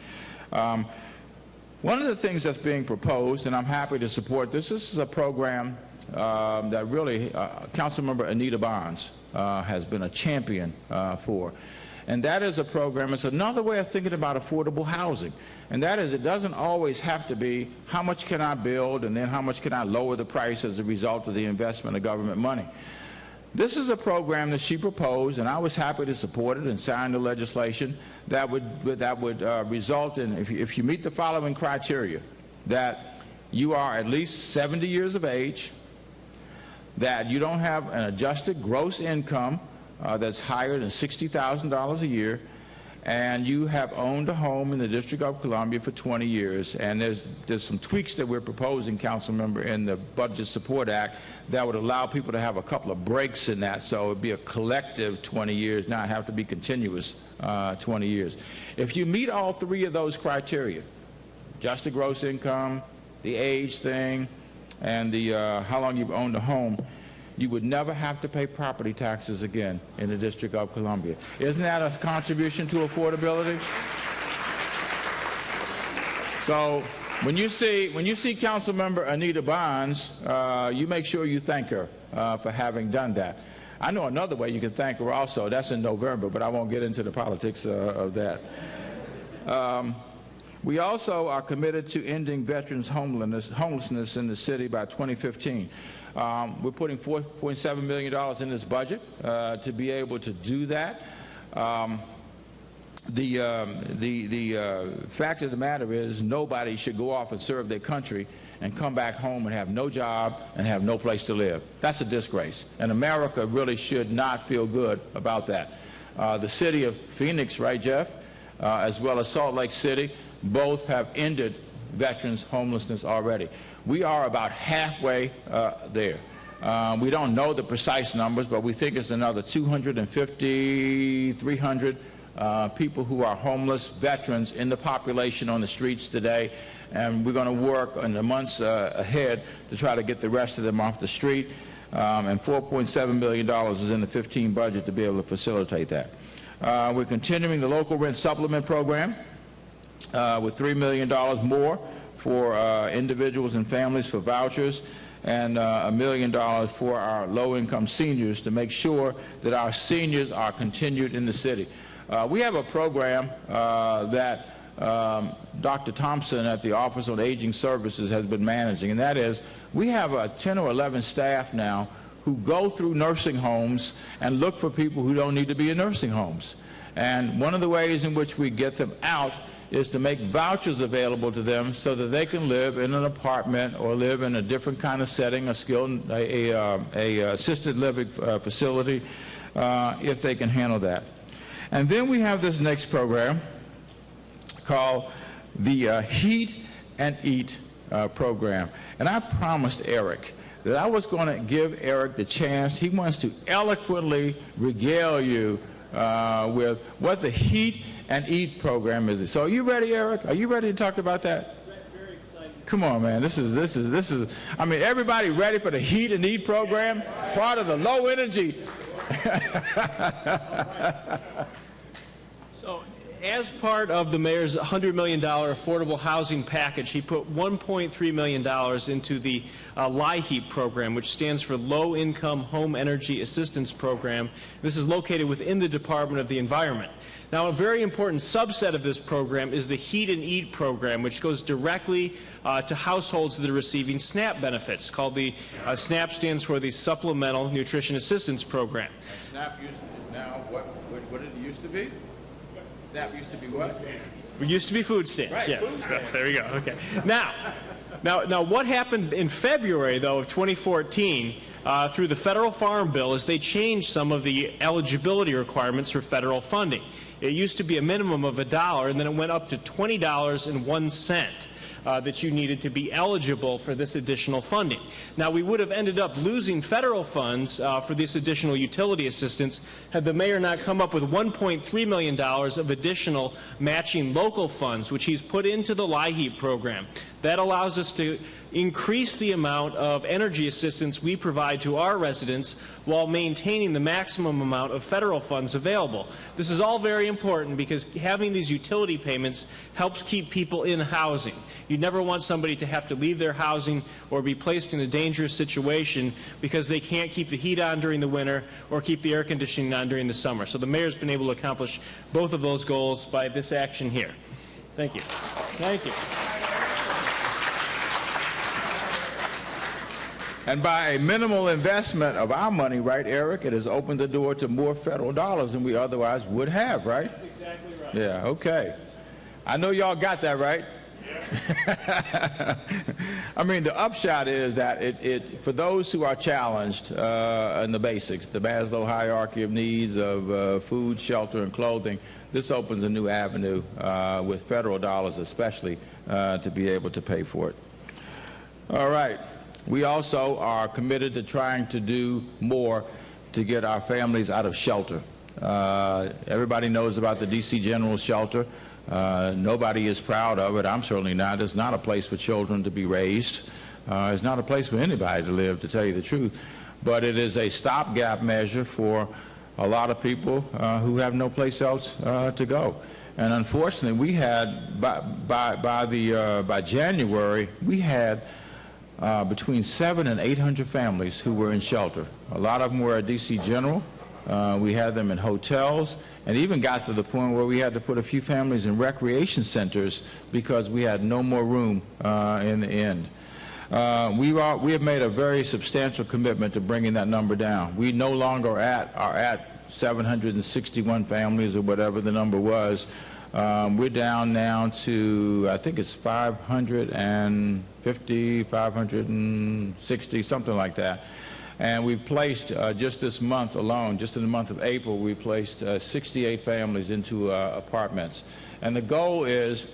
One of the things that's being proposed, and I'm happy to support this is a program that really Councilmember Anita Bonds has been a champion for. And that is a program, it's another way of thinking about affordable housing. And that is, it doesn't always have to be how much can I build and then how much can I lower the price as a result of the investment of government money. This is a program that she proposed, and I was happy to support it and sign the legislation that would result in, if you meet the following criteria, that you are at least 70 years of age, that you don't have an adjusted gross income that's higher than $60,000 a year, and you have owned a home in the District of Columbia for 20 years. And there's some tweaks that we're proposing, Councilmember, in the Budget Support Act that would allow people to have a couple of breaks in that, so it would be a collective 20 years, not have to be continuous 20 years. If you meet all three of those criteria, adjusted gross income, the age thing, and the how long you've owned a home, you would never have to pay property taxes again in the District of Columbia. Isn't that a contribution to affordability? So when you see Councilmember Anita Bonds, you make sure you thank her for having done that. I know another way you can thank her also. That's in November, but I won't get into the politics of that. We also are committed to ending veterans' homelessness in the city by 2015. We're putting $4.7 million in this budget to be able to do that. The fact of the matter is nobody should go off and serve their country and come back home and have no job and have no place to live. That's a disgrace. And America really should not feel good about that. The city of Phoenix, right, Jeff, as well as Salt Lake City, both have ended veterans' homelessness already. We are about halfway there. We don't know the precise numbers, but we think it's another 250, 300 people who are homeless veterans in the population on the streets today, and we're going to work in the months ahead to try to get the rest of them off the street, and $4.7 million is in the 15 budget to be able to facilitate that. We're continuing the local rent supplement program with $3 million more for individuals and families for vouchers, and $1 million for our low-income seniors to make sure that our seniors are continued in the city. We have a program that Dr. Thompson at the Office on Aging Services has been managing, and that is we have 10 or 11 staff now who go through nursing homes and look for people who don't need to be in nursing homes. And one of the ways in which we get them out is to make vouchers available to them so that they can live in an apartment or live in a different kind of setting, a assisted living facility, if they can handle that. And then we have this next program called the Heat and Eat program. And I promised Eric that I was going to give Eric the chance. He wants to eloquently regale you with what the Heat and Eat program is. So are you ready, Eric? Are you ready to talk about that? Very excited. Come on, man. This is, I mean, everybody ready for the Heat and Eat program? Part of the low energy. So, as part of the mayor's $100 million affordable housing package, he put $1.3 million into the LIHEAP program, which stands for Low Income Home Energy Assistance Program. This is located within the Department of the Environment. Now, a very important subset of this program is the Heat and Eat program, which goes directly to households that are receiving SNAP benefits, called the SNAP stands for the Supplemental Nutrition Assistance Program. SNAP used to be, now what did it used to be? SNAP used to be what? It used to be food stamps, right, yes. Food stamps. There you go, okay. Now, what happened in February, though, of 2014, through the federal farm bill, is they changed some of the eligibility requirements for federal funding. It used to be a minimum of $1, and then it went up to $20.01 that you needed to be eligible for this additional funding. Now, we would have ended up losing federal funds for this additional utility assistance had the mayor not come up with $1.3 million of additional matching local funds, which he's put into the LIHEAP program. That allows us to increase the amount of energy assistance we provide to our residents while maintaining the maximum amount of federal funds available. This is all very important because having these utility payments helps keep people in housing. You never want somebody to have to leave their housing or be placed in a dangerous situation because they can't keep the heat on during the winter or keep the air conditioning on during the summer. So the mayor's been able to accomplish both of those goals by this action here. Thank you. Thank you. And by a minimal investment of our money, right, Eric, it has opened the door to more federal dollars than we otherwise would have, right? That's exactly right. Yeah, okay. I know y'all got that right. Yeah. I mean, the upshot is that for those who are challenged in the basics, the Maslow hierarchy of needs of food, shelter, and clothing, this opens a new avenue with federal dollars especially to be able to pay for it. All right. We also are committed to trying to do more to get our families out of shelter. Everybody knows about the D.C. General Shelter. Nobody is proud of it. I'm certainly not. It's not a place for children to be raised. It's not a place for anybody to live, to tell you the truth. But it is a stopgap measure for a lot of people who have no place else to go. And unfortunately, we had by January we had between 700 and 800 families who were in shelter. A lot of them were at D.C. General. We had them in hotels, and even got to the point where we had to put a few families in recreation centers because we had no more room in the end. We have made a very substantial commitment to bringing that number down. We no longer are at 761 families or whatever the number was. We're down now to, I think it's 550, 560, something like that. And we placed, just this month alone, just in the month of April, we placed 68 families into apartments. And the goal is,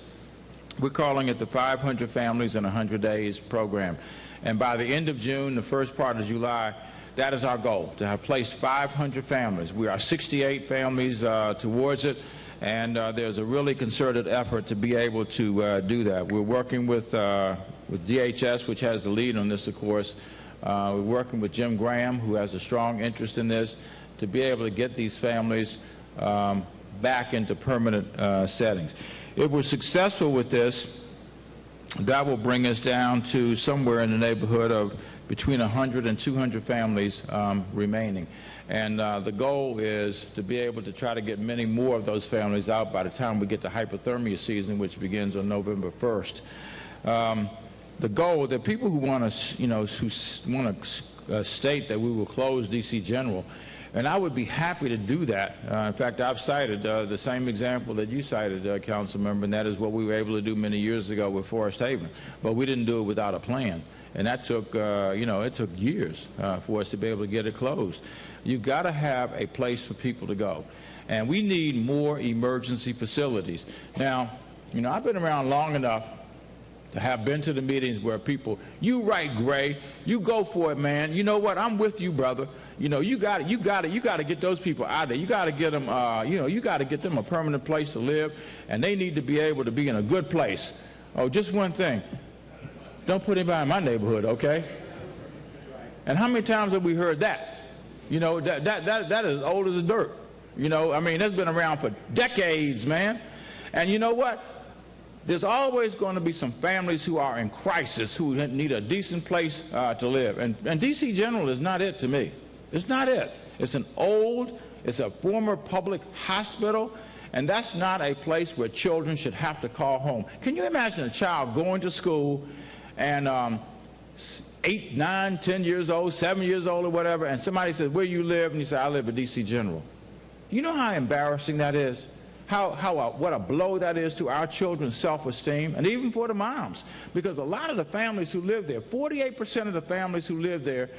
we're calling it the 500 Families in 100 Days program. And by the end of June, the first part of July, that is our goal, to have placed 500 families. We are 68 families towards it, and there's a really concerted effort to be able to do that. We're working with DHS, which has the lead on this, of course. We're working with Jim Graham, who has a strong interest in this, to be able to get these families back into permanent settings. If we're successful with this, that will bring us down to somewhere in the neighborhood of between 100 and 200 families remaining. And the goal is to be able to try to get many more of those families out by the time we get to hypothermia season, which begins on November 1st. The goal, the people who want to, state that we will close D.C. General, and I would be happy to do that. In fact, I've cited the same example that you cited, Council Member, and that is what we were able to do many years ago with Forest Haven. But we didn't do it without a plan, and that took, it took years for us to be able to get it closed. You've got to have a place for people to go, and we need more emergency facilities. Now, I've been around long enough to have been to the meetings where people, you right, Gray, you go for it, man. You know what? I'm with you, brother. You got to get those people out there. You got to get them, you got to get them a permanent place to live, and they need to be able to be in a good place. Oh, just one thing. Don't put anybody in my neighborhood, okay? And how many times have we heard that? That is old as the dirt. I mean, that's been around for decades, man. And you know what? There's always going to be some families who are in crisis, who need a decent place to live. And D.C. General is not it to me. It's not it. It's it's a former public hospital, and that's not a place where children should have to call home. Can you imagine a child going to school and 8, 9, 10 years old, 7 years old or whatever, and somebody says, where you live? And you say, I live at D.C. General. You know how embarrassing that is? What a blow that is to our children's self-esteem, and even for the moms, because a lot of the families who live there, 48% of the families who live there,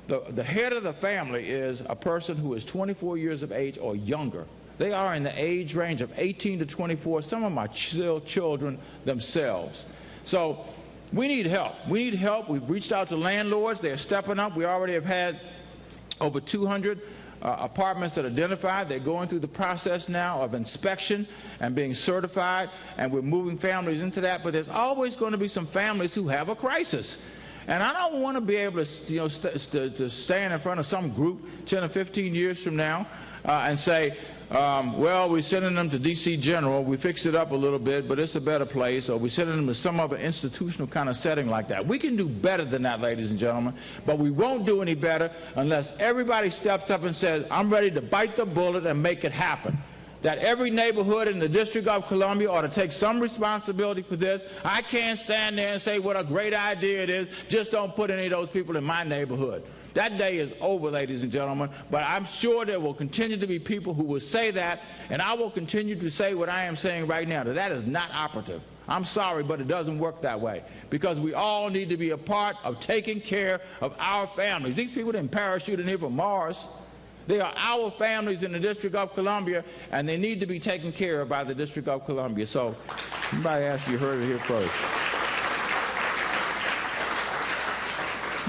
the head of the family is a person who is 24 years of age or younger. They are in the age range of 18 to 24. Some of them are still children themselves. So we need help. We need help. We've reached out to landlords. They're stepping up. We already have had over 200 apartments that are identified. They're going through the process now of inspection and being certified, and we're moving families into that. But there's always going to be some families who have a crisis. And I don't want to be able to stand in front of some group 10 or 15 years from now and say, well, we're sending them to D.C. General. We fixed it up a little bit, but it's a better place. Or we're sending them to some other institutional kind of setting like that. We can do better than that, ladies and gentlemen, but we won't do any better unless everybody steps up and says, I'm ready to bite the bullet and make it happen. That every neighborhood in the District of Columbia ought to take some responsibility for this. I can't stand there and say what a great idea it is. Just don't put any of those people in my neighborhood. That day is over, ladies and gentlemen, but I'm sure there will continue to be people who will say that, and I will continue to say what I am saying right now, that is not operative. I'm sorry, but it doesn't work that way, because we all need to be a part of taking care of our families. These people didn't parachute in here from Mars. They are our families in the District of Columbia, and they need to be taken care of by the District of Columbia. So, somebody asked you heard it here first.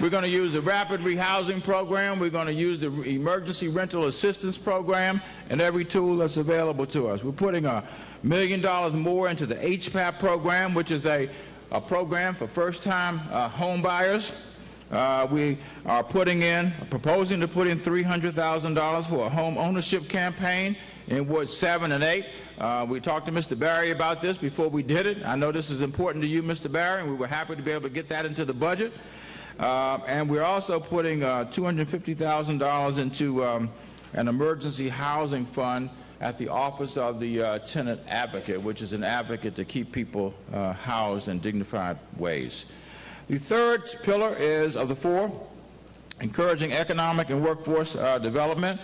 We're going to use the rapid rehousing program. We're going to use the emergency rental assistance program and every tool that's available to us. We're putting $1 million more into the HPAP program, which is a program for first-time home buyers. We are proposing to put in $300,000 for a home ownership campaign in Wards 7 and 8. We talked to Mr. Barry about this before we did it. I know this is important to you, Mr. Barry, and we were happy to be able to get that into the budget. And we're also putting $250,000 into an emergency housing fund at the Office of the Tenant Advocate, which is an advocate to keep people housed in dignified ways. The third pillar is, of the four, encouraging economic and workforce development.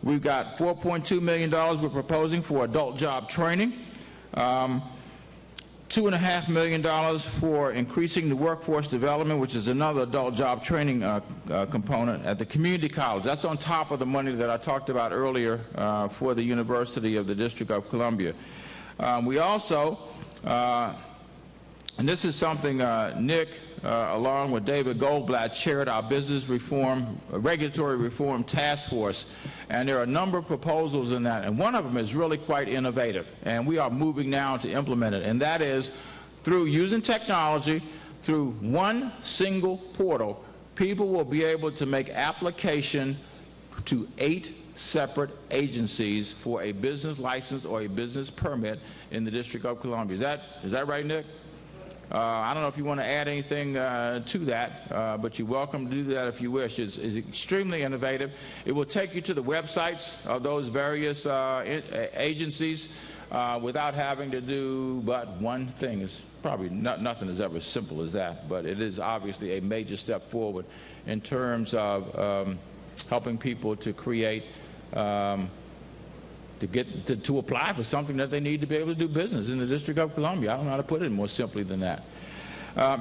We've got $4.2 million we're proposing for adult job training, $2.5 million for increasing the workforce development, which is another adult job training component at the community college. That's on top of the money that I talked about earlier for the University of the District of Columbia. We also, and this is something Nick, along with David Goldblatt, chaired our business reform, regulatory reform task force, and there are a number of proposals in that, and one of them is really quite innovative, and we are moving now to implement it, and that is through using technology, through one single portal, people will be able to make application to 8 separate agencies for a business license or a business permit in the District of Columbia. Is that right, Nick? I don't know if you want to add anything to that, but you're welcome to do that if you wish. It's extremely innovative. It will take you to the websites of those various agencies without having to do but one thing. It's probably nothing is ever as simple as that, but it is obviously a major step forward in terms of helping people to create to apply for something that they need to be able to do business in the District of Columbia. I don't know how to put it more simply than that.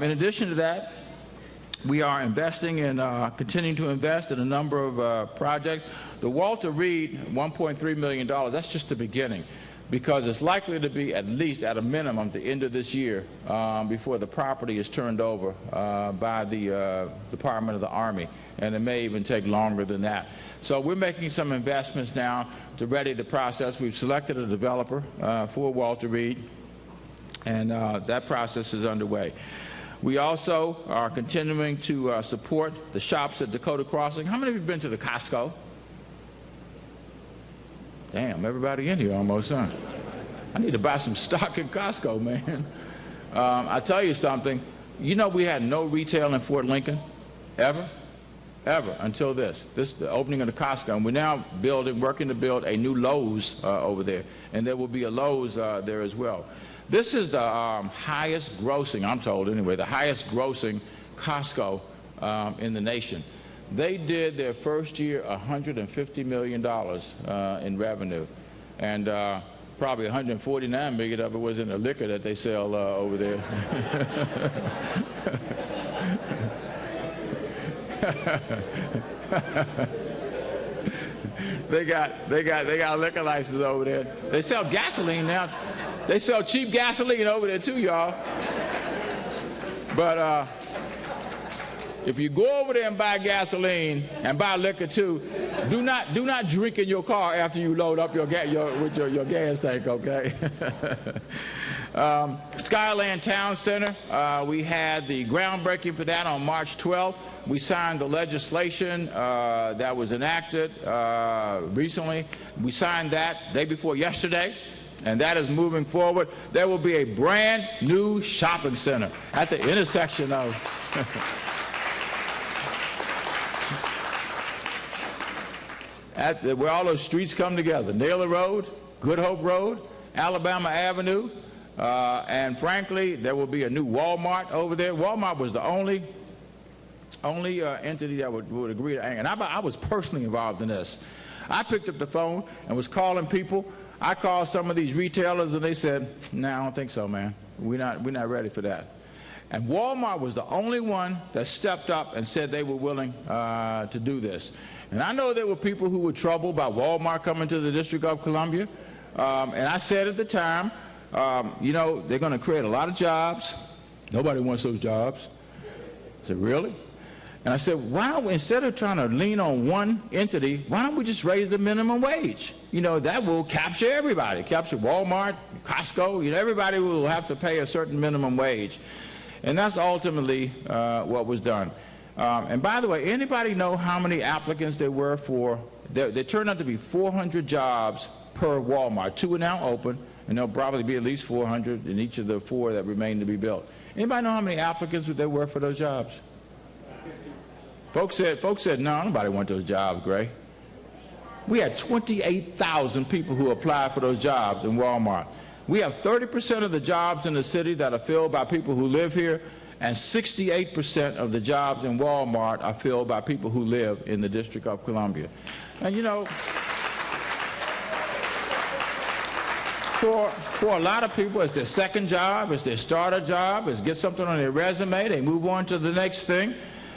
In addition to that, we are investing in, continuing to invest in a number of projects. The Walter Reed, $1.3 million, that's just the beginning, because it's likely to be at least at a minimum the end of this year before the property is turned over by the Department of the Army, and it may even take longer than that. So we're making some investments now to ready the process. We've selected a developer for Walter Reed, and that process is underway. We also are continuing to support the shops at Dakota Crossing. How many of you have been to the Costco? Damn, everybody in here almost, huh? I need to buy some stock in Costco, man. I'll tell you something. You know we had no retail in Fort Lincoln, ever, until this the opening of the Costco. And we're now working to build a new Lowe's over there, and there will be a Lowe's there as well. This is the highest grossing, I'm told anyway, the highest grossing Costco in the nation. They did their first year $150 million in revenue, and probably $149 million of it was in the liquor that they sell over there. They got a liquor license over there. They sell gasoline now. They sell cheap gasoline over there too, y'all. But if you go over there and buy gasoline and buy liquor too, do not drink in your car after you load up your gas tank, okay? Skyland Town Center, we had the groundbreaking for that on March 12th. We signed the legislation that was enacted recently. We signed that day before yesterday, and that is moving forward. There will be a brand new shopping center at the intersection of where all those streets come together. Naylor Road, Good Hope Road, Alabama Avenue, and frankly, there will be a new Walmart over there. Walmart was the only entity that would agree to, and I was personally involved in this. I picked up the phone and was calling people. I called some of these retailers, and they said, "No, I don't think so, man. We're not ready for that." And Walmart was the only one that stepped up and said they were willing to do this. And I know there were people who were troubled by Walmart coming to the District of Columbia. And I said at the time, you know, they're going to create a lot of jobs. Nobody wants those jobs. I said, really? And I said, why don't we, instead of trying to lean on one entity, why don't we just raise the minimum wage? You know, that will capture everybody, capture Walmart, Costco, you know, everybody will have to pay a certain minimum wage. And that's ultimately what was done. And by the way, anybody know how many applicants there were for? There turned out to be 400 jobs per Walmart. 2 are now open, and there'll probably be at least 400 in each of the 4 that remain to be built. Anybody know how many applicants there were for those jobs? Folks said, no, nobody wants those jobs, Gray. We had 28,000 people who applied for those jobs in Walmart. We have 30% of the jobs in the city that are filled by people who live here, and 68% of the jobs in Walmart are filled by people who live in the District of Columbia. And you know, for a lot of people, it's their second job, it's their starter job, it's get something on their resume, they move on to the next thing.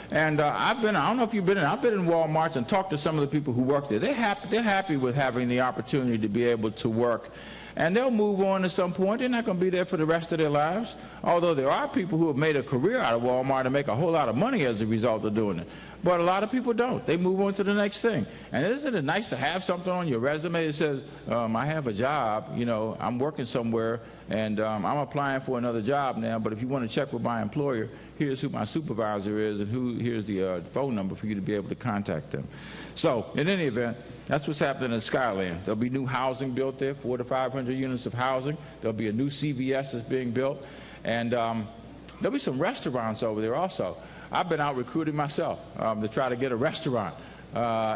And I don't know if you've been in, I've been in Walmarts and talked to some of the people who work there. They're happy with having the opportunity to be able to work. And they'll move on at some point. They're not going to be there for the rest of their lives. Although there are people who have made a career out of Walmart and make a whole lot of money as a result of doing it. But a lot of people don't. They move on to the next thing. And isn't it nice to have something on your resume that says, I have a job, you know, I'm working somewhere, and I'm applying for another job now, but if you want to check with my employer, here's who my supervisor is, and here's the phone number for you to be able to contact them. So, in any event, that's what's happening in Skyland. There'll be new housing built there, 400 to 500 units of housing. There'll be a new CVS that's being built, and there'll be some restaurants over there also. I've been out recruiting myself to try to get a restaurant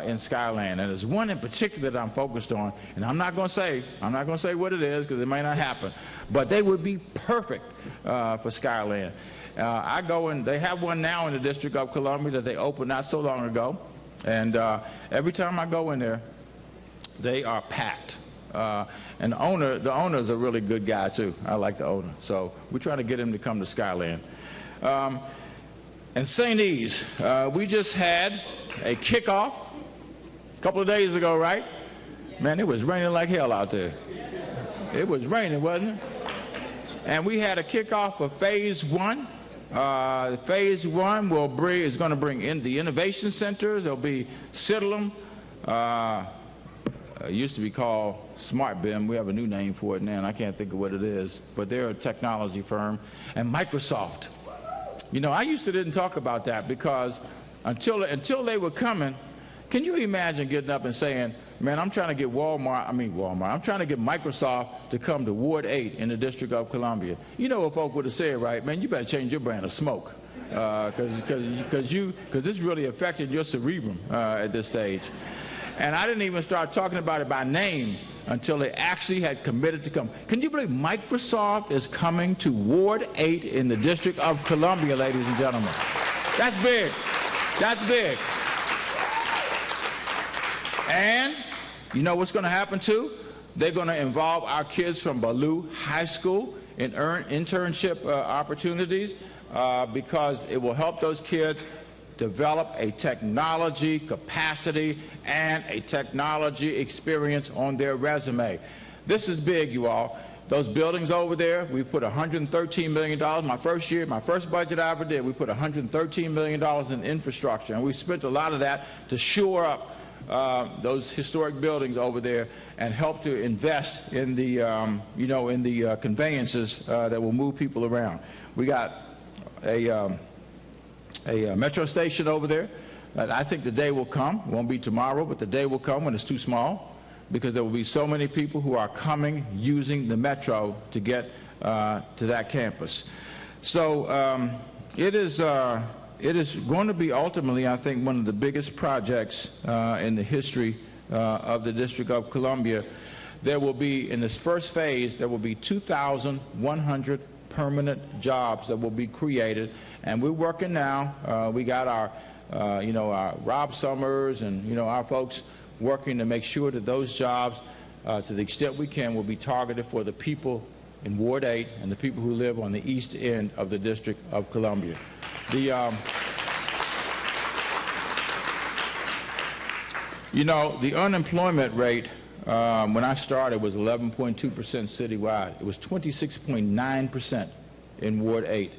in Skyland, and there's one in particular that I'm focused on, and I'm not going to say what it is because it may not happen, but they would be perfect for Skyland. I go and they have one now in the District of Columbia that they opened not so long ago, and every time I go in there, they are packed. And the owner's a really good guy too. I like the owner, so we're trying to get him to come to Skyland. And St. E's, we just had a kickoff a couple of days ago, right? Man, it was raining like hell out there. It was raining, wasn't it? And we had a kickoff of Phase 1. Phase 1 is going to bring in the innovation centers. There'll be Siddlem. It used to be called Smart BIM. We have a new name for it now, and I can't think of what it is. But they're a technology firm. And Microsoft. You know, I used to didn't talk about that because until they were coming, can you imagine getting up and saying, man, I'm trying to get I'm trying to get Microsoft to come to Ward 8 in the District of Columbia. You know what folk would have said, right? Man, you better change your brand of smoke because it's really affecting your cerebrum at this stage. And I didn't even start talking about it by name until they actually had committed to come. Can you believe Microsoft is coming to Ward 8 in the District of Columbia, ladies and gentlemen? That's big. That's big. And you know what's going to happen too? They're going to involve our kids from Ballou High School in internship opportunities because it will help those kids develop a technology capacity and a technology experience on their resume. This is big, you all. Those buildings over there, we put $113 million. My first budget I ever did, we put $113 million in infrastructure, and we spent a lot of that to shore up those historic buildings over there and help to invest in the, conveyances that will move people around. We got a metro station over there. I think the day will come. It won't be tomorrow, but the day will come when it's too small because there will be so many people who are coming using the metro to get to that campus. So it is going to be ultimately, I think, one of the biggest projects in the history of the District of Columbia. There will be, in this first phase, there will be 2,100 permanent jobs that will be created. And we're working now. We got our, our Rob Summers and, our folks working to make sure that those jobs, to the extent we can, will be targeted for the people in Ward 8 and the people who live on the east end of the District of Columbia. The unemployment rate when I started was 11.2% citywide. It was 26.9% in Ward 8.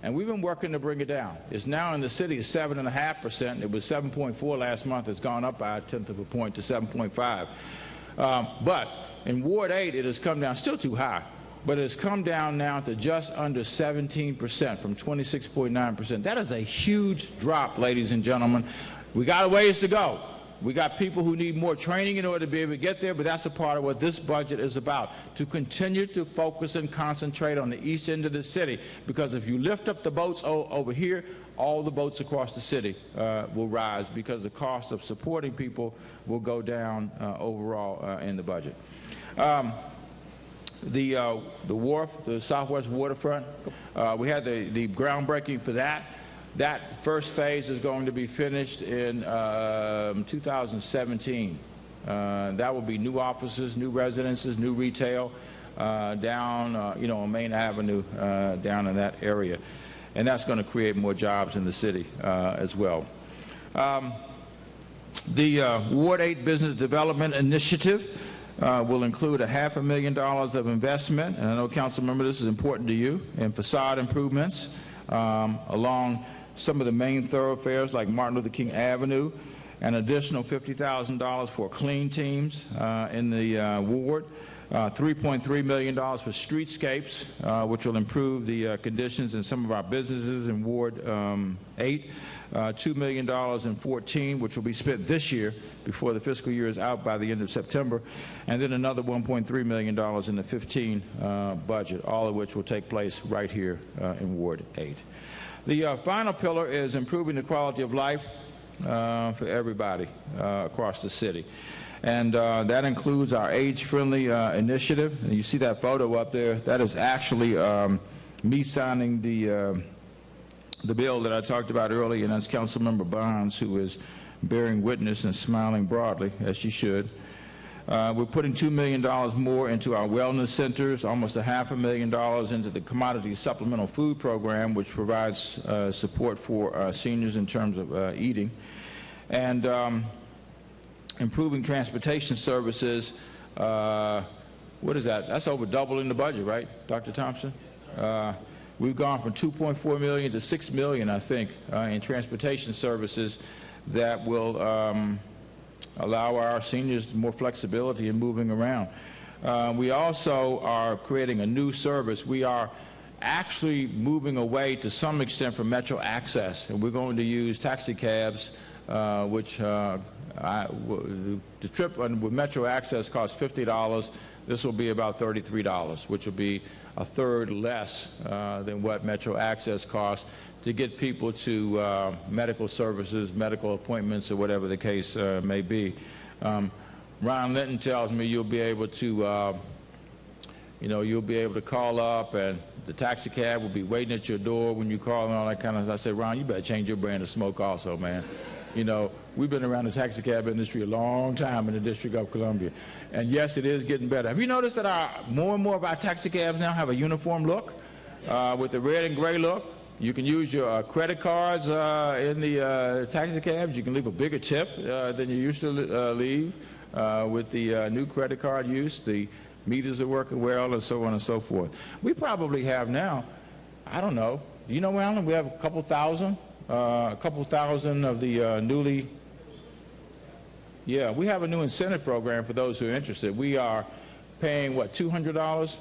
And we've been working to bring it down. It's now in the city is 7.5%. It was 7.4 last month. It's gone up by 1/10 of a point to 7.5. But in Ward 8, it has come down, still too high, but it has come down now to just under 17% from 26.9%. That is a huge drop, ladies and gentlemen. We got a ways to go. We got people who need more training in order to be able to get there, but that's a part of what this budget is about, to continue to focus and concentrate on the east end of the city, because if you lift up the boats over here, all the boats across the city will rise because the cost of supporting people will go down overall in the budget. The wharf, the Southwest Waterfront, we had the groundbreaking for that. That first phase is going to be finished in 2017. That will be new offices, new residences, new retail down, on Main Avenue down in that area. And that's going to create more jobs in the city as well. The Ward 8 Business Development Initiative will include $500,000 of investment, and I know, Council Member, this is important to you, in facade improvements along some of the main thoroughfares like Martin Luther King Avenue, an additional $50,000 for clean teams in the ward, $3.3 million for streetscapes, which will improve the conditions in some of our businesses in Ward 8, $2 million in 14, which will be spent this year before the fiscal year is out by the end of September, and then another $1.3 million in the 15 budget, all of which will take place right here in Ward 8. The final pillar is improving the quality of life for everybody across the city. And that includes our age-friendly initiative. And you see that photo up there. That is actually me signing the bill that I talked about earlier, and that's Councilmember Bonds, who is bearing witness and smiling broadly, as she should. We're putting $2 million more into our wellness centers, almost $500,000 into the commodity supplemental food program, which provides support for seniors in terms of eating. And improving transportation services, what is that? That's over doubling the budget, right, Dr. Thompson? We've gone from $2.4 million to $6 million, I think, in transportation services that will allow our seniors more flexibility in moving around. We also are creating a new service. We are actually moving away to some extent from Metro Access, and we're going to use taxi cabs, which the trip with Metro Access costs $50. This will be about $33, which will be a third less than what Metro Access costs to get people to medical services, medical appointments, or whatever the case may be. Ron Linton tells me you'll be able to, you'll be able to call up, and the taxi cab will be waiting at your door when you call and all that kind of stuff. I said, Ron, you better change your brand of smoke also, man. We've been around the taxi cab industry a long time in the District of Columbia. And yes, it is getting better. Have you noticed that more and more of our taxi cabs now have a uniform look with the red and gray look? You can use your credit cards in the taxi cabs. You can leave a bigger tip than you used to leave with the new credit card use. The meters are working well, and so on and so forth. We probably have now, I don't know, do you know, Alan, we have a couple thousand of the newly, we have a new incentive program for those who are interested. We are paying, what, $200?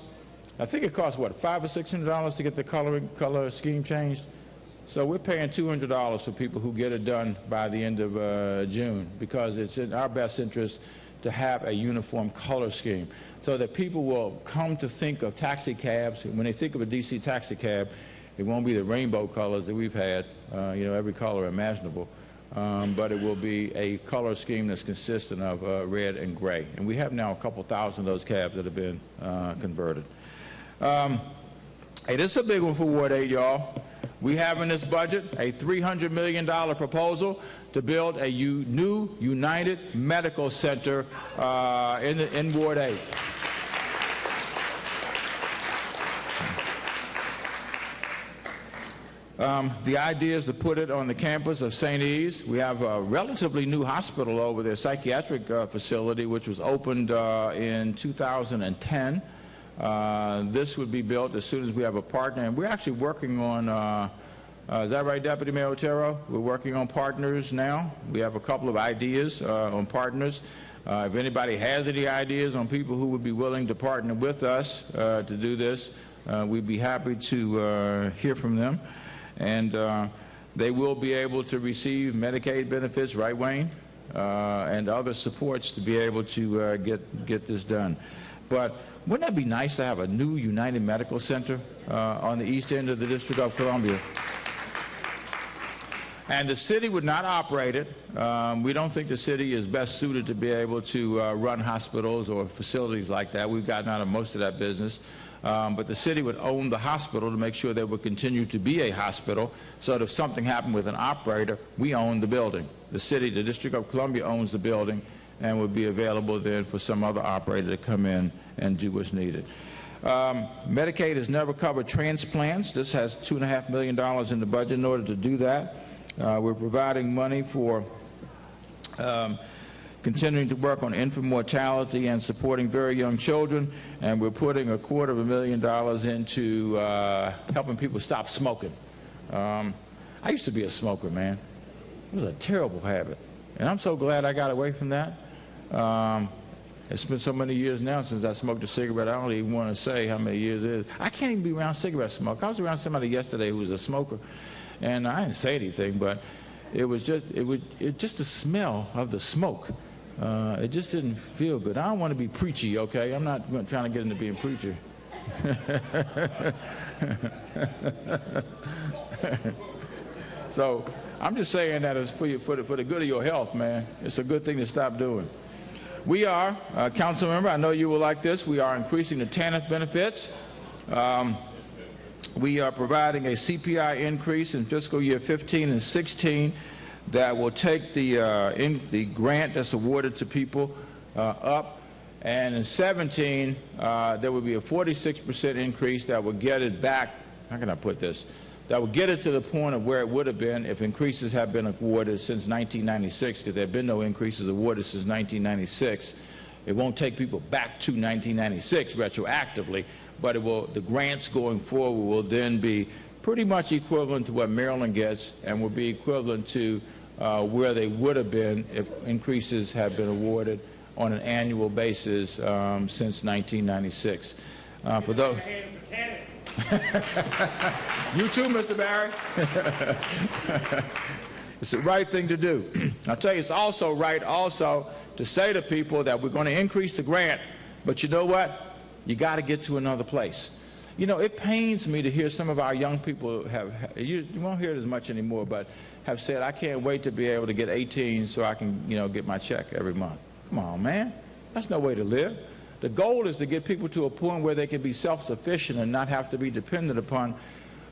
I think it costs, what, $500 or $600 to get the color scheme changed? So we're paying $200 for people who get it done by the end of June, because it's in our best interest to have a uniform color scheme so that people will come to think of taxi cabs. When they think of a DC taxi cab, it won't be the rainbow colors that we've had, every color imaginable, but it will be a color scheme that's consistent of red and gray. And we have now a couple thousand of those cabs that have been converted. Hey, this is a big one for Ward 8, y'all. We have in this budget a $300 million proposal to build a new United Medical Center in Ward 8. The idea is to put it on the campus of St. E's. We have a relatively new hospital over there, psychiatric facility, which was opened in 2010. This would be built as soon as we have a partner, and we're actually working on, is that right, Deputy Mayor Otero? We're working on partners now. We have a couple of ideas on partners. If anybody has any ideas on people who would be willing to partner with us to do this, we'd be happy to hear from them. And they will be able to receive Medicaid benefits, right, Wayne, and other supports to be able to get this done. But wouldn't that be nice to have a new United Medical Center on the east end of the District of Columbia? And the city would not operate it. We don't think the city is best suited to be able to run hospitals or facilities like that. We've gotten out of most of that business. But the city would own the hospital to make sure they would continue to be a hospital, so that if something happened with an operator, we own the building. The city, the District of Columbia owns the building and would be available then for some other operator to come in and do what's needed. Medicaid has never covered transplants. This has $2.5 million in the budget in order to do that. We're providing money for continuing to work on infant mortality and supporting very young children, and we're putting $250,000 into helping people stop smoking. I used to be a smoker, man. It was a terrible habit, and I'm so glad I got away from that. It's been so many years now since I smoked a cigarette, I don't even want to say how many years it is. I can't even be around cigarette smoke. I was around somebody yesterday who was a smoker, and I didn't say anything, but it was just the smell of the smoke. It just didn't feel good. I don't want to be preachy, okay? I'm not trying to get into being preacher. So I'm just saying that it's for the good of your health, man. It's a good thing to stop doing. We are, council member, I know you will like this, we are increasing the TANF benefits. We are providing a CPI increase in fiscal year 15 and 16 that will take the grant that's awarded to people up, and in 17 there will be a 46% increase that will get it back. How can I put this? That will get it to the point of where it would have been if increases have been awarded since 1996, because there have been no increases awarded since 1996. It won't take people back to 1996 retroactively, but it will, the grants going forward will then be pretty much equivalent to what Maryland gets, and will be equivalent to where they would have been if increases have been awarded on an annual basis since 1996. For those, you too, Mr. Barry. It's the right thing to do. I'll tell you, it's also right to say to people that we're going to increase the grant, but you know what? You got to get to another place. You know, it pains me to hear some of our young people you won't hear it as much anymore, but have said, I can't wait to be able to get 18 so I can, get my check every month. Come on, man. That's no way to live. The goal is to get people to a point where they can be self-sufficient and not have to be dependent upon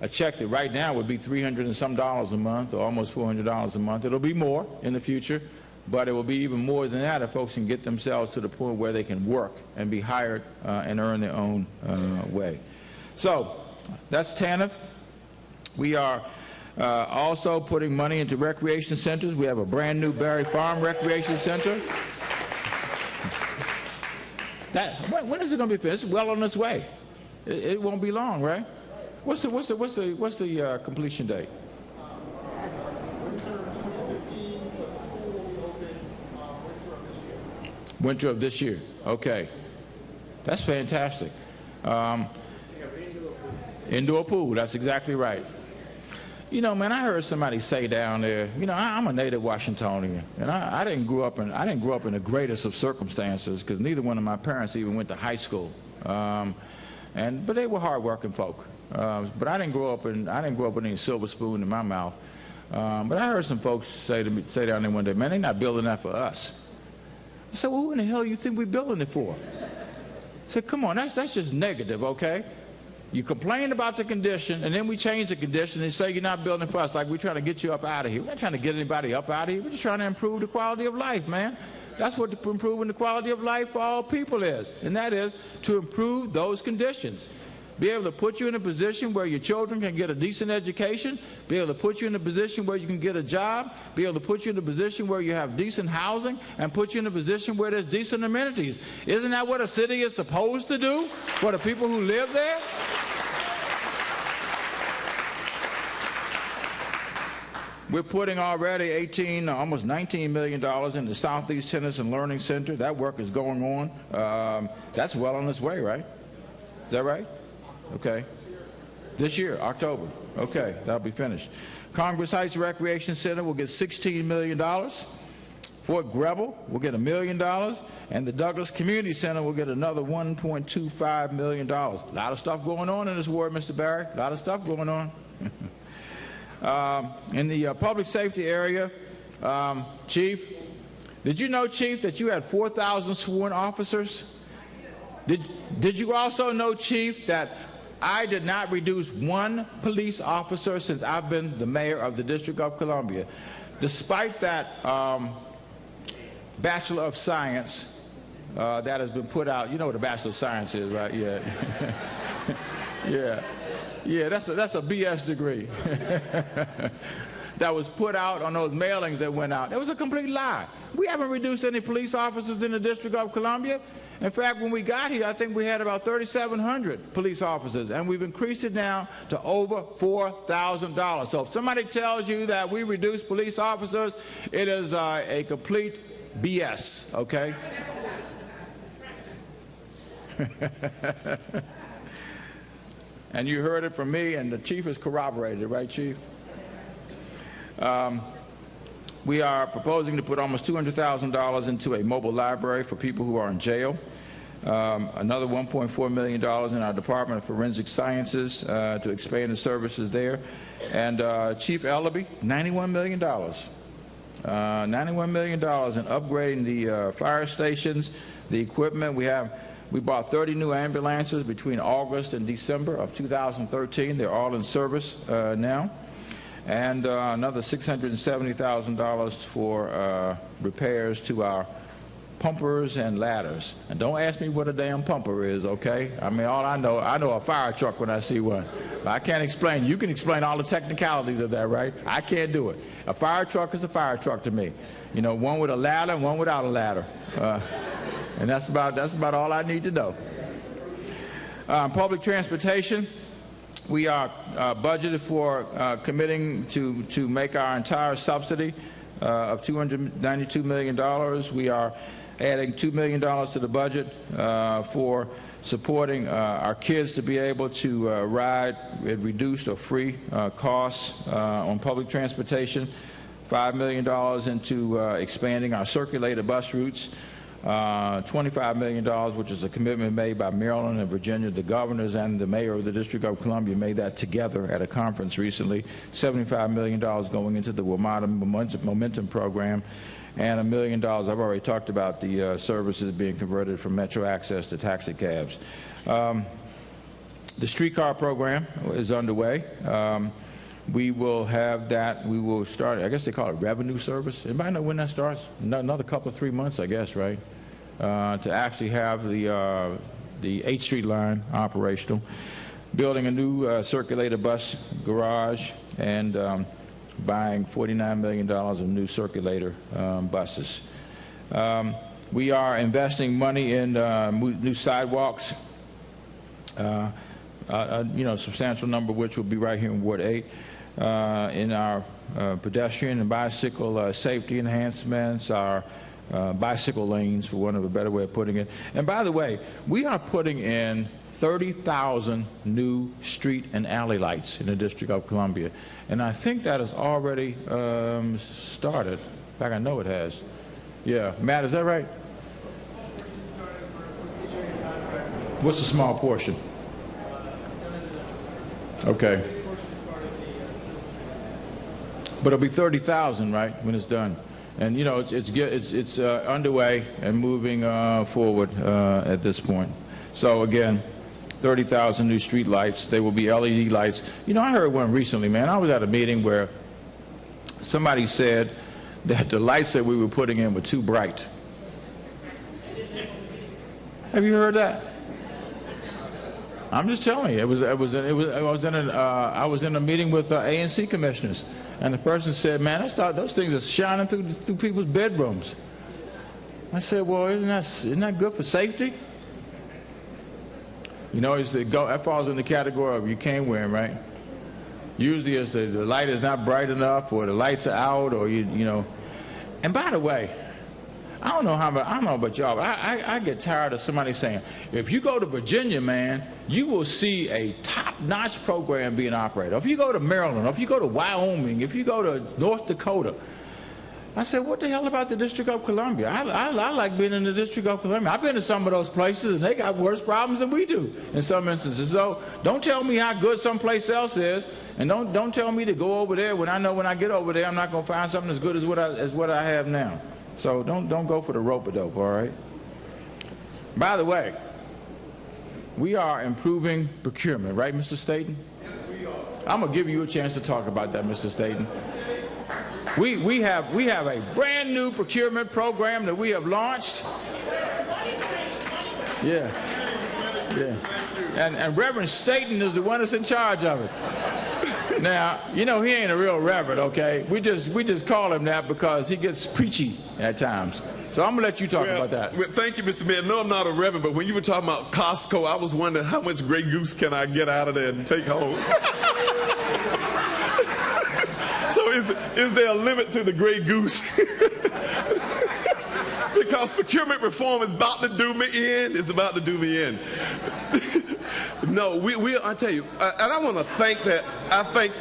a check that right now would be $300 and some a month, or almost $400 a month. It'll be more in the future, but it will be even more than that if folks can get themselves to the point where they can work and be hired and earn their own way. So that's TANF. We are also putting money into recreation centers. We have a brand new Barry Farm Recreation Center. When is it going to be finished? It's well on its way. It won't be long, right? What's the completion date? Winter of this year. Okay, that's fantastic. Indoor pool. That's exactly right. Man, I heard somebody say down there, I'm a native Washingtonian, and I didn't grow up in the greatest of circumstances, because neither one of my parents even went to high school, but they were hardworking folk. But I didn't grow up with any silver spoon in my mouth. But I heard some folks say down there one day, man, they're not building that for us. I said, well, who in the hell do you think we're building it for? I said, come on, that's just negative, okay? You complain about the condition, and then we change the condition and say you're not building for us, like we're trying to get you up out of here. We're not trying to get anybody up out of here. We're just trying to improve the quality of life, man. That's what improving the quality of life for all people is, and that is to improve those conditions. Be able to put you in a position where your children can get a decent education, be able to put you in a position where you can get a job, be able to put you in a position where you have decent housing, and put you in a position where there's decent amenities. Isn't that what a city is supposed to do for the people who live there? We're putting already almost $19 million in the Southeast Tennis and Learning Center. That work is going on. That's well on its way, right? Is that right? Okay. This year, October. Okay, that'll be finished. Congress Heights Recreation Center will get $16 million. Fort Greble will get $1 million. And the Douglas Community Center will get another $1.25 million. A lot of stuff going on in this ward, Mr. Barry. A lot of stuff going on. In the public safety area, Chief, did you know, Chief, that you had 4,000 sworn officers? Did you also know, Chief, that I did not reduce one police officer since I've been the mayor of the District of Columbia? Despite that Bachelor of Science that has been put out. You know what a Bachelor of Science is, right? Yeah. Yeah, that's a BS degree that was put out on those mailings that went out. It was a complete lie. We haven't reduced any police officers in the District of Columbia. In fact, when we got here, I think we had about 3,700 police officers, and we've increased it now to over $4,000. So if somebody tells you that we reduced police officers, it is a complete BS, okay? And you heard it from me, and the chief has corroborated it, right, Chief? We are proposing to put almost $200,000 into a mobile library for people who are in jail. Another $1.4 million in our Department of Forensic Sciences to expand the services there. And Chief Ellaby, $91 million. $91 million in upgrading the fire stations, the equipment. We bought 30 new ambulances between August and December of 2013. They're all in service now. And another $670,000 for repairs to our pumpers and ladders. And don't ask me what a damn pumper is, okay? I mean, all I know a fire truck when I see one. But I can't explain. You can explain all the technicalities of that, right? I can't do it. A fire truck is a fire truck to me. You know, one with a ladder and one without a ladder. And that's about all I need to know. Public transportation. We are budgeted for committing to make our entire subsidy of $292 million. We are adding $2 million to the budget for supporting our kids to be able to ride at reduced or free costs on public transportation. $5 million into expanding our circulator bus routes. $25 million, which is a commitment made by Maryland and Virginia. The governors and the mayor of the District of Columbia made that together at a conference recently. $75 million going into the WMATA Momentum program, and $1 million, I've already talked about the services being converted from Metro Access to taxi cabs. The streetcar program is underway. We will have that. We will start, I guess they call it revenue service. Anybody know when that starts? Another couple of 3 months, I guess, right? To actually have the 8th Street line operational. Building a new circulator bus garage and buying $49 million of new circulator buses. We are investing money in new sidewalks, substantial number of which will be right here in Ward 8. In our pedestrian and bicycle safety enhancements, our bicycle lanes, for want of a better way of putting it. And by the way, we are putting in 30,000 new street and alley lights in the District of Columbia. And I think that has already started. In fact, I know it has. Yeah. Matt, is that right? What's the small portion? Okay. But it'll be 30,000, right, when it's done. And you know, it's underway and moving forward at this point. So again, 30,000 new street lights. They will be LED lights. You know, I heard one recently, man. I was at a meeting where somebody said that the lights that we were putting in were too bright. Have you heard that? I'm just telling you, I was in a meeting with ANC commissioners, and the person said, "Man, those things are shining through people's bedrooms." I said, "Well, isn't that good for safety?" You know, that falls in the category of you can't win, right? Usually, it's the light is not bright enough, or the lights are out, or you know. And by the way, I don't know about y'all, but I get tired of somebody saying, if you go to Virginia, man, you will see a top-notch program being operated. If you go to Maryland, if you go to Wyoming, if you go to North Dakota, I said, what the hell about the District of Columbia? I like being in the District of Columbia. I've been to some of those places, and they got worse problems than we do in some instances. So don't tell me how good someplace else is, and don't tell me to go over there when I know when I get over there I'm not going to find something as good as what I have now. So don't go for the rope-a-dope, all right? By the way, we are improving procurement, right, Mr. Staten? Yes, we are. I'm going to give you a chance to talk about that, Mr. Staten. We have a brand new procurement program that we have launched. Yeah. And Reverend Staten is the one that's in charge of it. Now, you know, he ain't a real reverend, okay? We just call him that because he gets preachy at times. So I'm going to let you talk about that. Well, thank you, Mr. Mayor. No, I'm not a reverend, but when you were talking about Costco, I was wondering how much Grey Goose can I get out of there and take home? So is there a limit to the Grey Goose? Because procurement reform is about to do me in. It's about to do me in. No, I tell you, and I want to thank that. I thank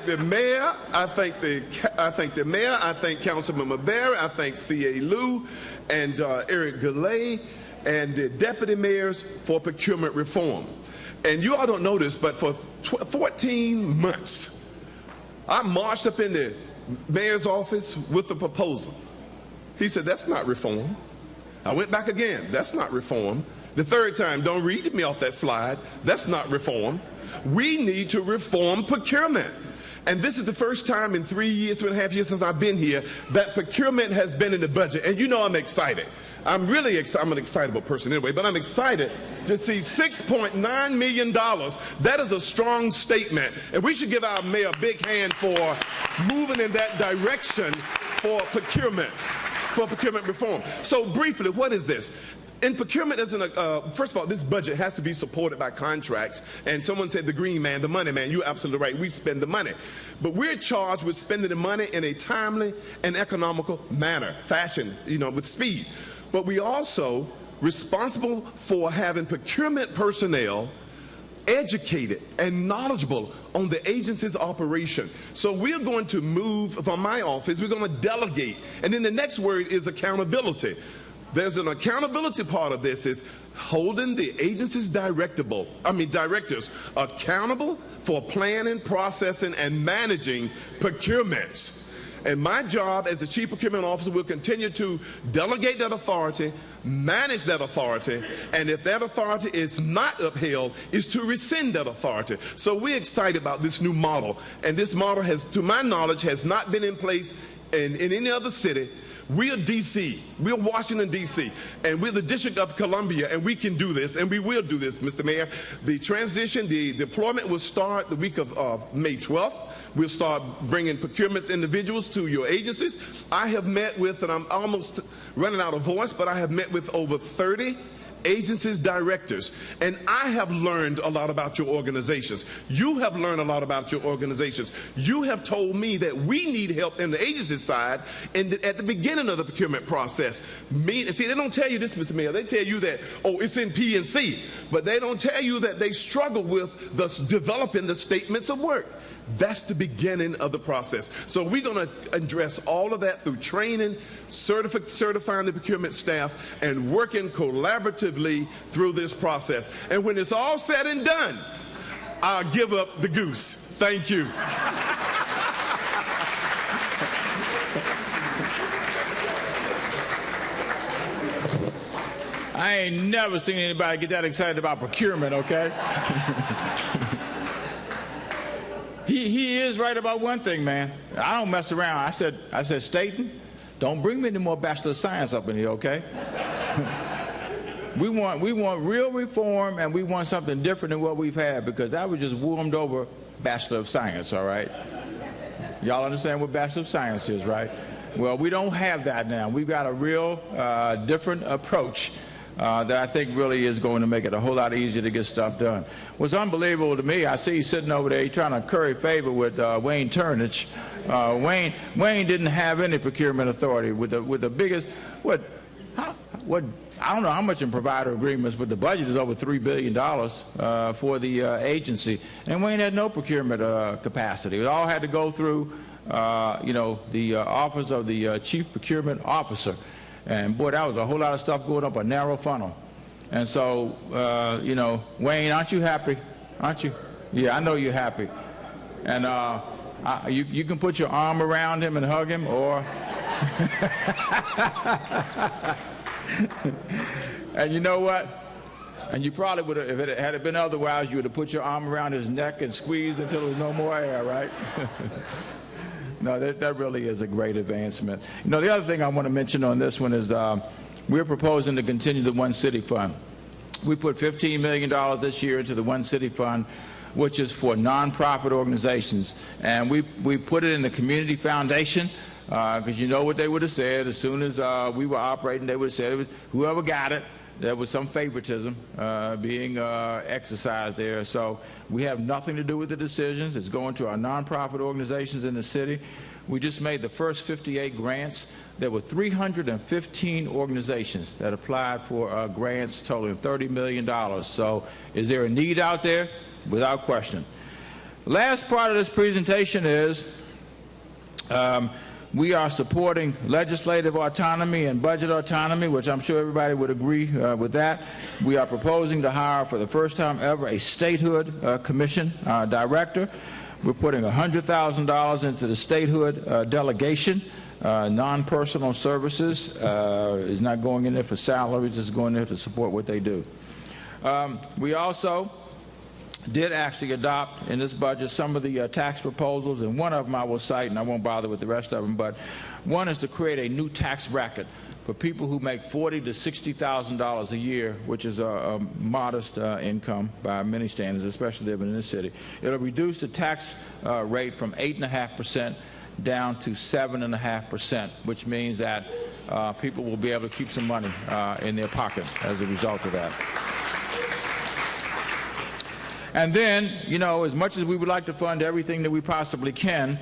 the mayor. I thank the mayor. I thank Councilmember Barry. I thank C.A. Liu and Eric Goulet and the deputy mayors for procurement reform. And you all don't know this, but for 14 months, I marched up in the mayor's office with a proposal. He said, "That's not reform." I went back again. "That's not reform." The third time, "Don't read to me off that slide. That's not reform." We need to reform procurement. And this is the first time in 3.5 years since I've been here that procurement has been in the budget. And you know I'm excited. I'm really excited. I'm an excitable person anyway, but I'm excited to see $6.9 million. That is a strong statement. And we should give our mayor a big hand for moving in that direction for procurement reform. So briefly, what is this? In procurement, first of all, this budget has to be supported by contracts. And someone said the green man, the money man. You're absolutely right. We spend the money. But we're charged with spending the money in a timely and economical manner, fashion, with speed. But we also responsible for having procurement personnel educated and knowledgeable on the agency's operation. So we're going to move from my office, we're going to delegate. And then the next word is accountability. There's an accountability part of this, is holding the agency's directors accountable for planning, processing, and managing procurements. And my job as the Chief Procurement Officer will continue to delegate that authority, manage that authority, and if that authority is not upheld, is to rescind that authority. So we're excited about this new model. And this model has, to my knowledge, has not been in place in any other city. We are D.C., we're Washington, D.C., and we're the District of Columbia, and we can do this, and we will do this, Mr. Mayor. The transition, the deployment will start the week of May 12th. We'll start bringing procurement individuals to your agencies. I have met with, and I'm almost running out of voice, but I have met with over 30 agencies directors, and I have learned a lot about your organizations. You have learned a lot about your organizations. You have told me that we need help in the agency side at the beginning of the procurement process. See, they don't tell you this, Mr. Mayor. They tell you that, oh, it's in P&C, but they don't tell you that they struggle with developing the statements of work. That's the beginning of the process. So we're going to address all of that through training, certifying the procurement staff, and working collaboratively through this process. And when it's all said and done, I'll give up the goose. Thank you. I ain't never seen anybody get that excited about procurement, okay? He is right about one thing, man. I don't mess around. I said, Staten, don't bring me any more Bachelor of Science up in here, okay? we want real reform, and we want something different than what we've had, because that was just warmed over Bachelor of Science, all right? Y'all understand what Bachelor of Science is, right? Well, we don't have that now. We've got a real different approach that I think really is going to make it a whole lot easier to get stuff done. What's unbelievable to me, I see he's sitting over there, he's trying to curry favor with Wayne Turnage. Wayne didn't have any procurement authority with the biggest, I don't know how much in provider agreements, but the budget is over $3 billion for the agency. And Wayne had no procurement capacity. It all had to go through the office of the Chief Procurement Officer. And boy, that was a whole lot of stuff going up a narrow funnel. And so, Wayne, aren't you happy? Aren't you? Yeah, I know you're happy. And you can put your arm around him and hug him, or... And you know what? And you probably would have, if it had been otherwise, you would have put your arm around his neck and squeezed until there was no more air, right? No, that really is a great advancement. The other thing I want to mention on this one is we're proposing to continue the One City Fund. We put $15 million this year into the One City Fund, which is for nonprofit organizations. And we put it in the Community Foundation, because you know what they would have said as soon as we were operating. They would have said it was whoever got it. There was some favoritism being exercised there. So we have nothing to do with the decisions. It's going to our nonprofit organizations in the city. We just made the first 58 grants. There were 315 organizations that applied for grants totaling $30 million. So is there a need out there? Without question. Last part of this presentation is we are supporting legislative autonomy and budget autonomy, which I'm sure everybody would agree with that. We are proposing to hire for the first time ever a statehood commission director. We're putting $100,000 into the statehood delegation. Non-personal services is not going in there for salaries, it's going there to support what they do. We also did actually adopt in this budget some of the tax proposals, and one of them I will cite, and I won't bother with the rest of them, but one is to create a new tax bracket for people who make $40,000 to $60,000 a year, which is a modest income by many standards, especially living in this city. It'll reduce the tax rate from 8.5% down to 7.5%, which means that people will be able to keep some money in their pocket as a result of that. And then, as much as we would like to fund everything that we possibly can,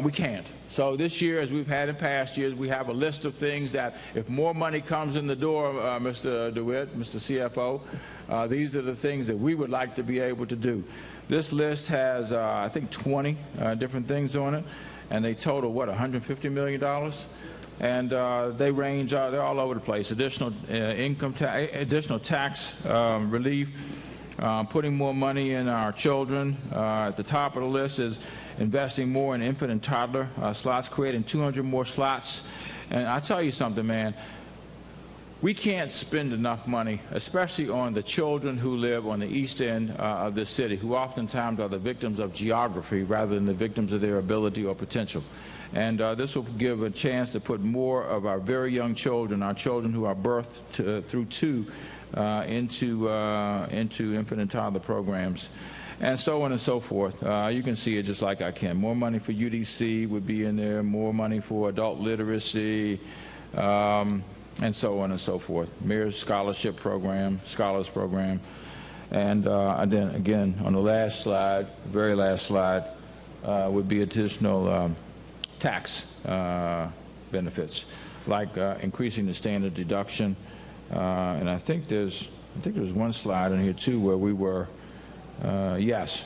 we can't. So this year, as we've had in past years, we have a list of things that if more money comes in the door, Mr. DeWitt, Mr. CFO, these are the things that we would like to be able to do. This list has, I think, 20 different things on it, and they total, what, $150 million? And they range, they're all over the place. Additional additional tax relief, putting more money in our children. At the top of the list is investing more in infant and toddler slots, creating 200 more slots. And I tell you something, man, we can't spend enough money, especially on the children who live on the east end of this city, who oftentimes are the victims of geography rather than the victims of their ability or potential. And this will give a chance to put more of our very young children, our children who are birthed through 2, into infant and toddler programs, and so on and so forth. You can see it just like I can. More money for UDC would be in there, more money for adult literacy, and so on and so forth. Mayor's scholarship program, scholars program, and then again on the last slide, very last slide, would be additional tax benefits, like increasing the standard deduction. And I think there's one slide in here too where we were, yes,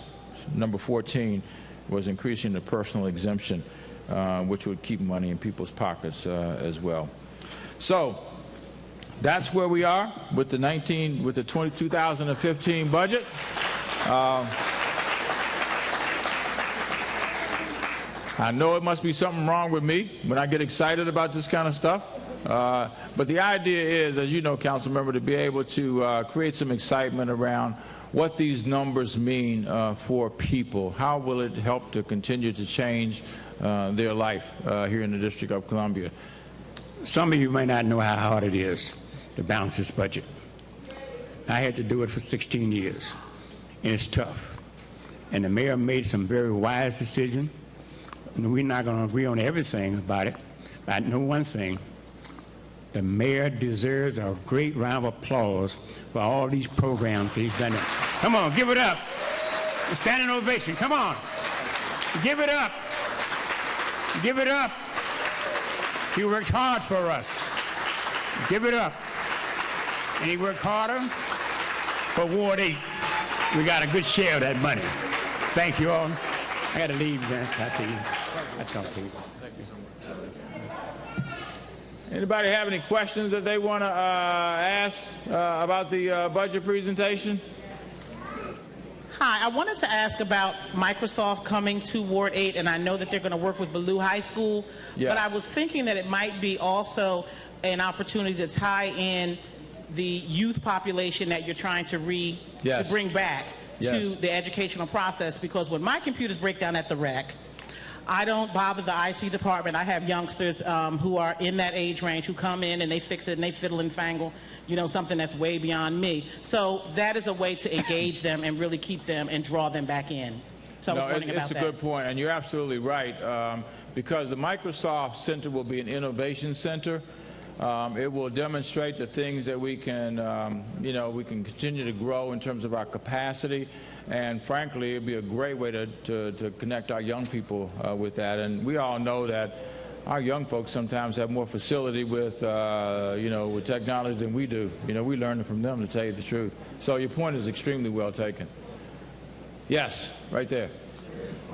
number 14 was increasing the personal exemption, which would keep money in people's pockets as well. So that's where we are with the 2015 budget. I know it must be something wrong with me when I get excited about this kind of stuff. But the idea is, as you know, Council Member, to be able to create some excitement around what these numbers mean for people. How will it help to continue to change their life here in the District of Columbia? Some of you may not know how hard it is to balance this budget. I had to do it for 16 years, and it's tough. And the mayor made some very wise decisions. We're not going to agree on everything about it, but I know one thing. The mayor deserves a great round of applause for all these programs that he's done. Come on, give it up. A standing ovation. Come on. Give it up. Give it up. He worked hard for us. Give it up. And he worked harder for Ward 8. We got a good share of that money. Thank you all. I got to leave, man. I see you. That's all, Pete. Anybody have any questions that they want to ask about the budget presentation? Hi, I wanted to ask about Microsoft coming to Ward 8, and I know that they're going to work with Ballou High School, Yeah. but I was thinking that it might be also an opportunity to tie in the youth population that you're trying to Yes. to bring back Yes. to the educational process, because when my computers break down at the rec, I don't bother the IT department. I have youngsters who are in that age range who come in and they fix it and they fiddle and fangle, you know, something that's way beyond me. So that is a way to engage them and really keep them and draw them back in. So I was wondering about it's a that. good point, and you're absolutely right, because the Microsoft Center will be an innovation center. It will demonstrate the things that we can, we can continue to grow in terms of our capacity. And frankly, it'd be a great way to connect our young people with that. And we all know that our young folks sometimes have more facility with, with technology than we do. You know, we learn from them, to tell you the truth. So your point is extremely well taken. Yes, right there.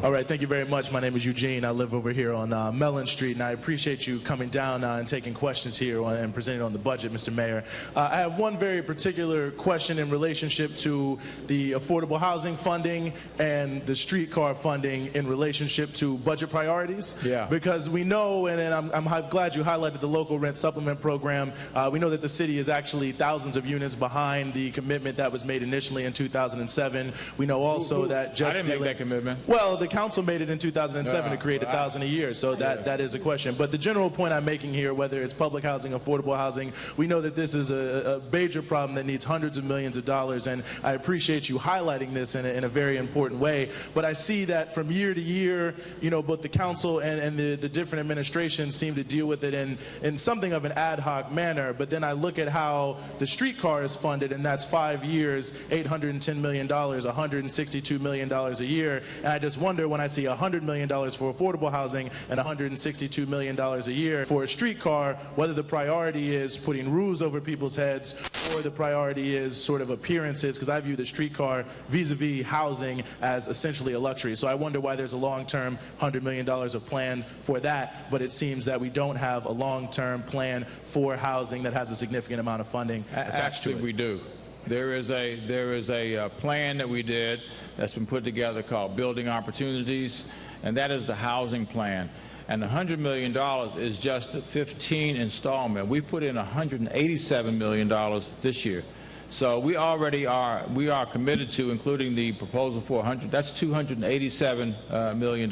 All right, thank you very much. My name is Eugene. I live over here on Mellon Street, and I appreciate you coming down and taking questions here and presenting on the budget, Mr. Mayor. I have one very particular question in relationship to the affordable housing funding and the streetcar funding in relationship to budget priorities. Yeah. Because we know, and I'm glad you highlighted the local rent supplement program, we know that the city is actually thousands of units behind the commitment that was made initially in 2007. We know also that just I didn't make that commitment. Well, the council made it in 2007 to create 1,000 a year, so that is a question. But the general point I'm making here, whether it's public housing, affordable housing, we know that this is a major problem that needs hundreds of millions of dollars, and I appreciate you highlighting this in a very important way. But I see that from year to year, you know, both the council and the different administrations seem to deal with it in something of an ad hoc manner. But then I look at how the streetcar is funded, and that's 5 years, $810 million, $162 million a year, and I just wonder when I see $100 million for affordable housing and $162 million a year for a streetcar, whether the priority is putting roofs over people's heads or the priority is sort of appearances, because I view the streetcar vis-a-vis housing as essentially a luxury. So I wonder why there's a long-term $100 million of plan for that, but it seems that we don't have a long-term plan for housing that has a significant amount of funding attached to it. Actually, we do. There is a plan that we did that's been put together called Building Opportunities, and that is the housing plan. And the $100 million is just the 15 installment. We put in $187 million this year. So we are committed to, including the proposal for 100, that's $287 million.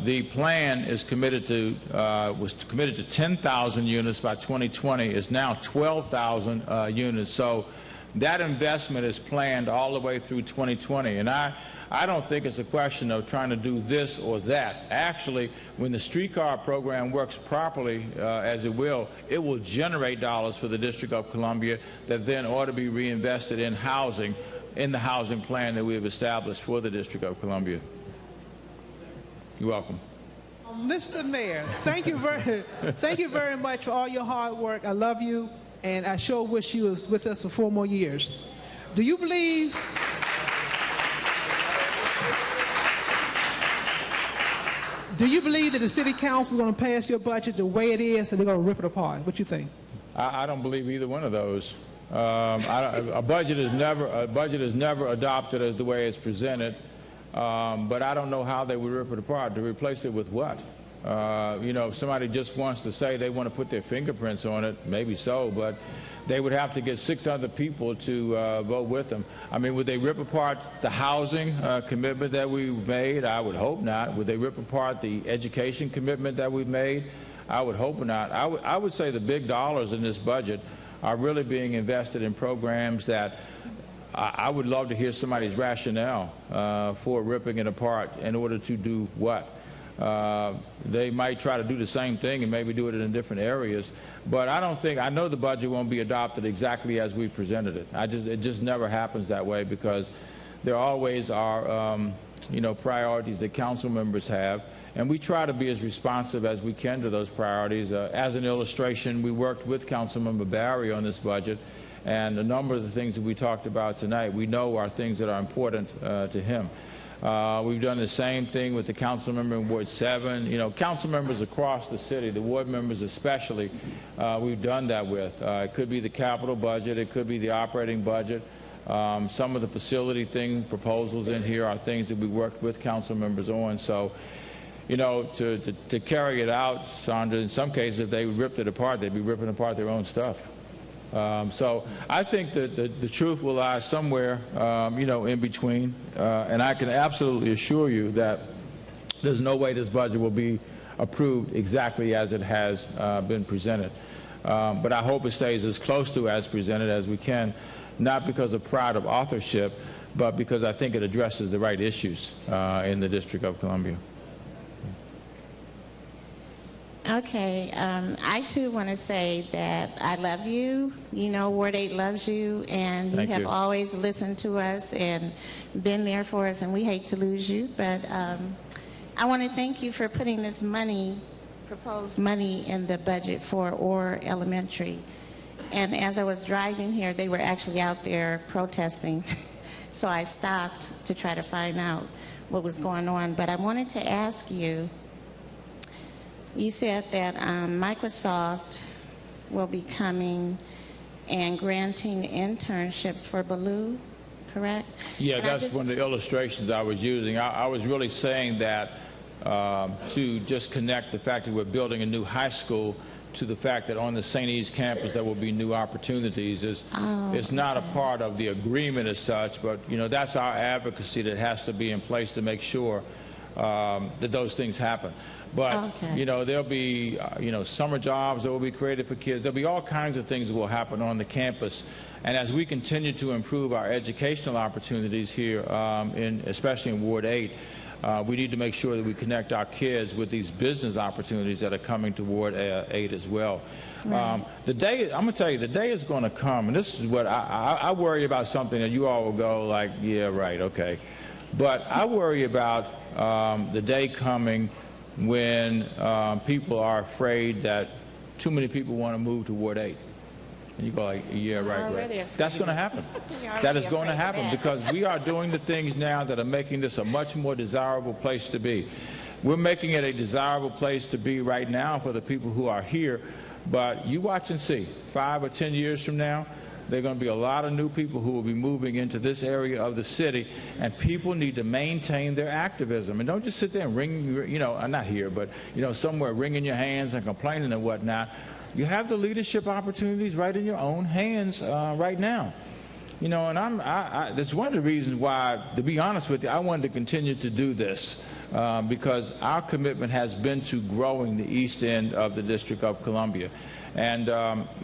The plan is was committed to 10,000 units by 2020. Is now 12,000 units. So that investment is planned all the way through 2020. And I don't think it's a question of trying to do this or that. Actually, when the streetcar program works properly, as it will generate dollars for the District of Columbia that then ought to be reinvested in housing, in the housing plan that we have established for the District of Columbia. You're welcome. Mr. Mayor, thank you very much for all your hard work. I love you, and I sure wish you was with us for 4 more years. Do you believe that the city council is going to pass your budget the way it is, and they're going to rip it apart? What you think? I don't believe either one of those. A budget is never adopted as the way it's presented. But I don't know how they would rip it apart. To replace it with what? If somebody just wants to say they want to put their fingerprints on it, maybe so, but they would have to get 6 other people to vote with them. I mean, would they rip apart the housing commitment that we've made? I would hope not. Would they rip apart the education commitment that we've made? I would hope not. I would say the big dollars in this budget are really being invested in programs that I would love to hear somebody's rationale for ripping it apart in order to do what. They might try to do the same thing and maybe do it in different areas, but I know the budget won't be adopted exactly as we presented it. It just never happens that way, because there always are priorities that council members have, and we try to be as responsive as we can to those priorities. As an illustration, we worked with Councilmember Barry on this budget, and a number of the things that we talked about tonight we know are things that are important to him. We've done the same thing with the council member in Ward 7. You know, council members across the city, the ward members especially, we've done that with. It could be the capital budget. It could be the operating budget. Some of the facility proposals in here are things that we worked with council members on. So, you know, to carry it out, Sandra, in some cases, if they ripped it apart, they'd be ripping apart their own stuff. So I think that the truth will lie somewhere, you know, in between. And I can absolutely assure you that there's no way this budget will be approved exactly as it has been presented. But I hope it stays as close to as presented as we can, not because of pride of authorship, but because I think it addresses the right issues in the District of Columbia. Okay, I too want to say that I love you. You know, Ward 8 loves you, and you have always listened to us and been there for us, and we hate to lose you. But I want to thank you for putting this proposed money in the budget for Orr Elementary. And as I was driving here, they were actually out there protesting, so I stopped to try to find out what was going on. But I wanted to ask you, you said that Microsoft will be coming and granting internships for Ballou, correct? Yeah, that's one of the illustrations I was using. I was really saying that to just connect the fact that we're building a new high school to the fact that on the St. E's campus there will be new opportunities. It's not a part of the agreement as such, but you know, that's our advocacy that has to be in place to make sure that those things happen. But you know, there'll be you know, summer jobs that will be created for kids. There'll be all kinds of things that will happen on the campus. And as we continue to improve our educational opportunities here, especially in Ward 8, we need to make sure that we connect our kids with these business opportunities that are coming to Ward 8 as well. Right. The day, I'm going to tell you, the day is going to come, and this is what I worry about, something that you all will go like, yeah, right, okay. But I worry about the day coming when people are afraid that too many people want to move to Ward 8. And you go like, yeah, right. That's going to happen. That is going to happen because we are doing the things now that are making this a much more desirable place to be. We're making it a desirable place to be right now for the people who are here, but you watch and see, 5 or 10 years from now, there are going to be a lot of new people who will be moving into this area of the city, and people need to maintain their activism. And don't just sit there and wring, you know, I'm not here, but, you know, somewhere wringing your hands and complaining and whatnot. You have the leadership opportunities right in your own hands right now. You know, and that's one of the reasons why, to be honest with you, I wanted to continue to do this because our commitment has been to growing the east end of the District of Columbia. And,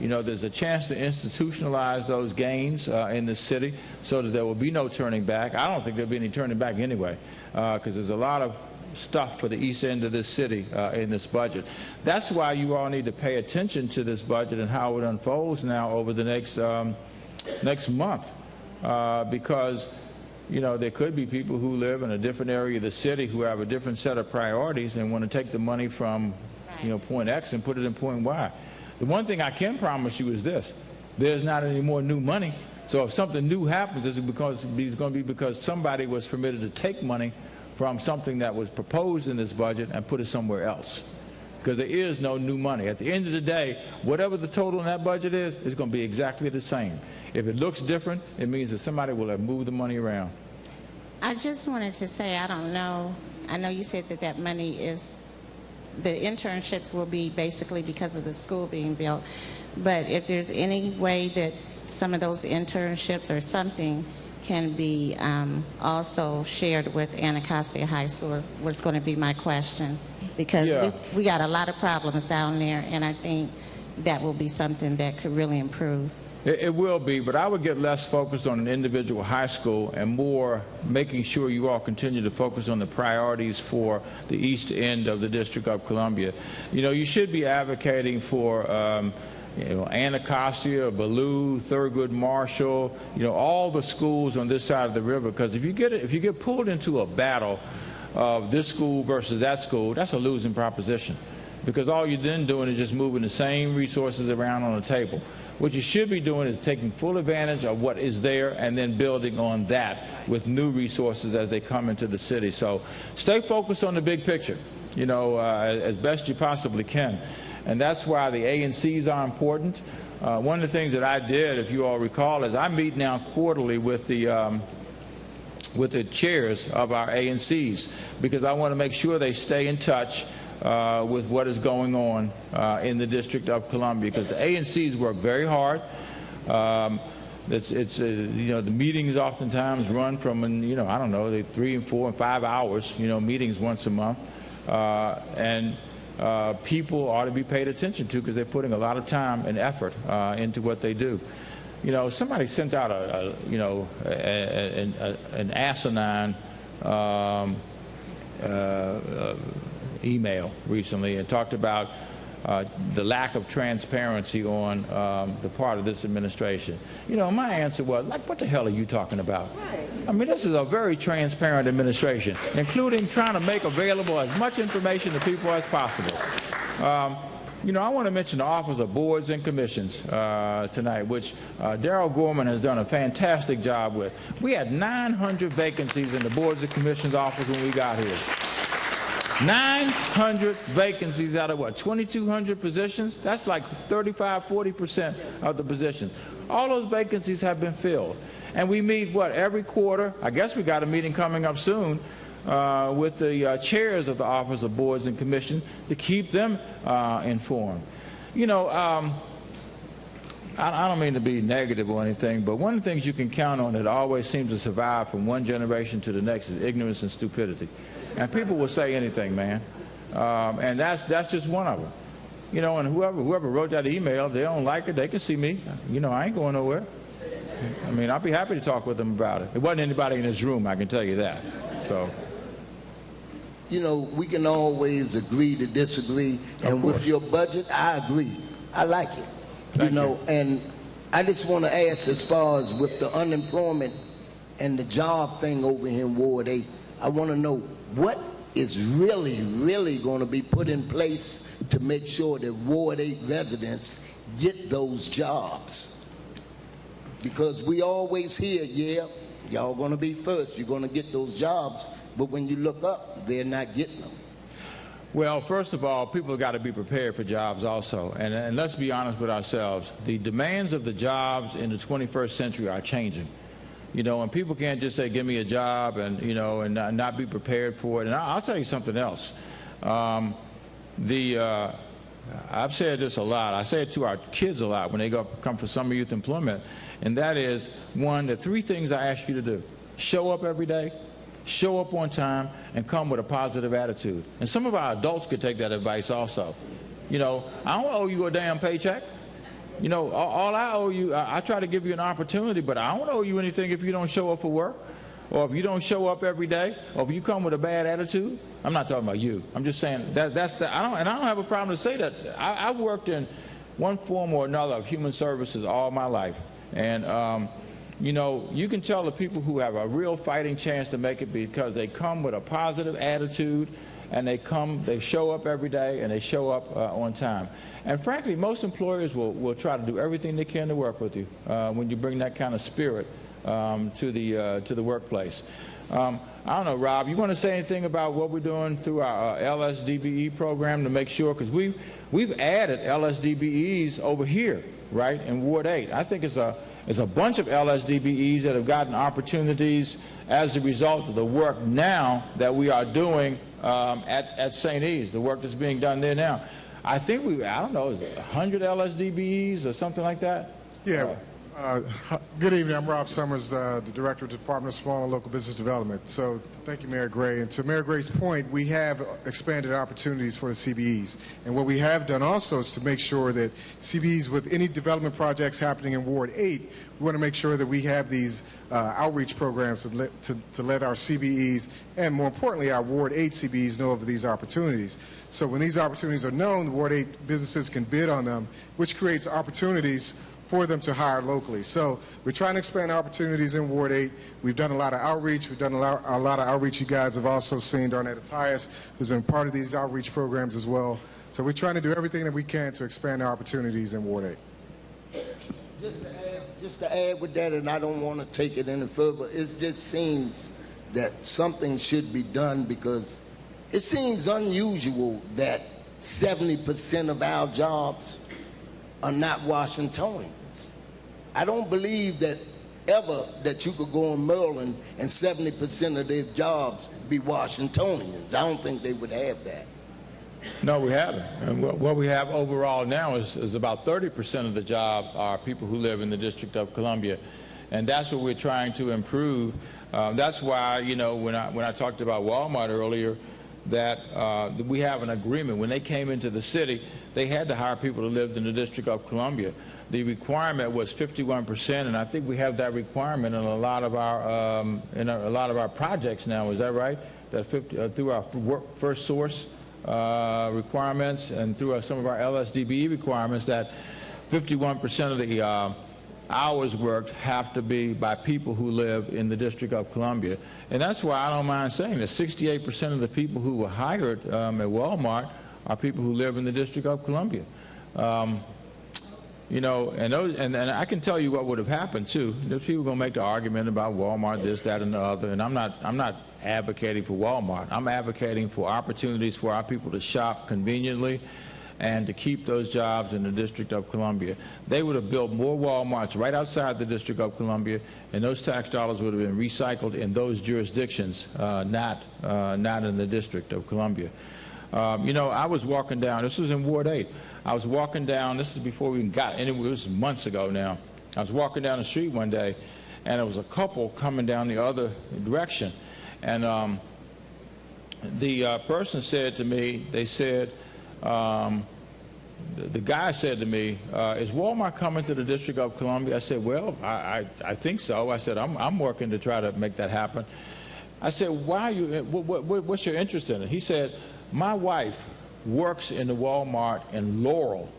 you know, there's a chance to institutionalize those gains in the city so that there will be no turning back. I don't think there'll be any turning back anyway, because there's a lot of stuff for the east end of this city in this budget. That's why you all need to pay attention to this budget and how it unfolds now over the next month, because, you know, there could be people who live in a different area of the city who have a different set of priorities and want to take the money from, you know, point X and put it in point Y. The one thing I can promise you is this: there's not any more new money. So if something new happens, it's going to be because somebody was permitted to take money from something that was proposed in this budget and put it somewhere else. Because there is no new money. At the end of the day, whatever the total in that budget is, it's going to be exactly the same. If it looks different, it means that somebody will have moved the money around. I just wanted to say, I don't know. I know you said that money is, the internships will be basically because of the school being built. But if there's any way that some of those internships or something can be also shared with Anacostia High School was going to be my question. Because we got a lot of problems down there, and I think that will be something that could really improve. It will be, but I would get less focused on an individual high school and more making sure you all continue to focus on the priorities for the east end of the District of Columbia. You know, you should be advocating for you know, Anacostia, Ballou, Thurgood Marshall, you know, all the schools on this side of the river, because if you get pulled into a battle of this school versus that school, that's a losing proposition, because all you're then doing is just moving the same resources around on the table. What you should be doing is taking full advantage of what is there and then building on that with new resources as they come into the city. So stay focused on the big picture, you know, as best you possibly can. And that's why the A&Cs are important. One of the things that I did, if you all recall, is I meet now quarterly with the chairs of our A&Cs, because I want to make sure they stay in touch with what is going on in the District of Columbia, because the A&Cs work very hard. You know, the meetings oftentimes run from, you know, I don't know, 3 and 4 and 5 hours, you know, meetings once a month. People ought to be paid attention to, because they're putting a lot of time and effort into what they do. You know, somebody sent out an asinine email recently and talked about the lack of transparency on the part of this administration. You know, my answer was, like, what the hell are you talking about? I mean, this is a very transparent administration, including trying to make available as much information to people as possible. You know, I want to mention the Office of Boards and Commissions tonight, which Darrell Gorman has done a fantastic job with. We had 900 vacancies in the Boards and Commissions office when we got here. 900 vacancies out of what, 2,200 positions? That's like 35–40% of the positions. All those vacancies have been filled. And we meet, what, every quarter? I guess we got a meeting coming up soon with the chairs of the Office of Boards and Commissions to keep them informed. You know, I don't mean to be negative or anything, but one of the things you can count on that always seems to survive from one generation to the next is ignorance and stupidity. And people will say anything, man. And that's just one of them. You know, and whoever wrote that email, they don't like it, they can see me. You know, I ain't going nowhere. I mean, I'll be happy to talk with them about it. There wasn't anybody in this room, I can tell you that. So, you know, we can always agree to disagree. And with your budget, I agree. I like it. Thank you. And I just want to ask, as far as with the unemployment and the job thing over here in Ward 8, I want to know what is really going to be put in place to make sure that Ward 8 residents get those jobs. Because we always hear, yeah, y'all going to be first, you're going to get those jobs, but when you look up, they're not getting them. Well, first of all, people have got to be prepared for jobs also. And let's be honest with ourselves. The demands of the jobs in the 21st century are changing. You know, and people can't just say, give me a job, and, you know, and not be prepared for it. And I'll tell you something else. I've said this a lot. I say it to our kids a lot when they come for summer youth employment. And that is, one, the 3 things I ask you to do. Show up every day, show up on time, and come with a positive attitude. And some of our adults could take that advice also. You know, I don't owe you a damn paycheck. You know, all I owe you, I try to give you an opportunity, but I don't owe you anything if you don't show up for work, or if you don't show up every day, or if you come with a bad attitude. I'm not talking about you. I'm just saying that's the, I don't have a problem to say that. I've worked in one form or another of human services all my life. And, you know, you can tell the people who have a real fighting chance to make it because they come with a positive attitude, and they show up every day, and they show up on time. And frankly, most employers will try to do everything they can to work with you when you bring that kind of spirit to the workplace. I don't know, Rob, you want to say anything about what we're doing through our LSDBE program to make sure, because we've added LSDBEs over here, right, in Ward 8. I think it's a bunch of LSDBEs that have gotten opportunities as a result of the work now that we are doing at St. E's, the work that's being done there now. I think I don't know, is it 100 LSDBEs or something like that? Yeah. Good evening. I'm Rob Summers, the Director of the Department of Small and Local Business Development. So thank you, Mayor Gray. And to Mayor Gray's point, we have expanded opportunities for the CBEs. And what we have done also is to make sure that CBEs, with any development projects happening in Ward 8, we want to make sure that we have these outreach programs to let our CBEs and, more importantly, our Ward 8 CBEs know of these opportunities. So when these opportunities are known, the Ward 8 businesses can bid on them, which creates opportunities for them to hire locally. So we're trying to expand opportunities in Ward 8. We've done a lot of outreach. We've done a lot of outreach. You guys have also seen Darnetta Tyus, who's been part of these outreach programs as well. So we're trying to do everything that we can to expand our opportunities in Ward 8. Just to add with that, and I don't want to take it any further, it just seems that something should be done, because it seems unusual that 70% of our jobs are not Washingtonians. I don't believe that ever that you could go in Maryland and 70% of their jobs be Washingtonians. I don't think they would have that. No, we haven't. And what we have overall now is about 30% of the jobs are people who live in the District of Columbia, and that's what we're trying to improve. That's why, you know, when I talked about Walmart earlier, that we have an agreement. When they came into the city, they had to hire people who lived in the District of Columbia. The requirement was 51%, and I think we have that requirement in a lot of our projects now. Is that right? That through our first source requirements and through some of our LSDBE requirements, that 51% of the hours worked have to be by people who live in the District of Columbia. And that's why I don't mind saying that 68% of the people who were hired at Walmart are people who live in the District of Columbia. You know, and I can tell you what would have happened too. There's people going to make the argument about Walmart, this, that, and the other, and I'm not advocating for Walmart. I'm advocating for opportunities for our people to shop conveniently and to keep those jobs in the District of Columbia. They would have built more Walmarts right outside the District of Columbia, and those tax dollars would have been recycled in those jurisdictions, not in the District of Columbia. You know, I was walking down, this was in Ward 8, I was walking down, this is before we even got, and it was months ago now. I was walking down the street one day, and there was a couple coming down the other direction, and the person said to me, they said, the guy said to me, is Walmart coming to the District of Columbia? I said, well, I think so. I said, I'm working to try to make that happen. I said, why are you, what's your interest in it? He said, my wife works in the Walmart in Laurel,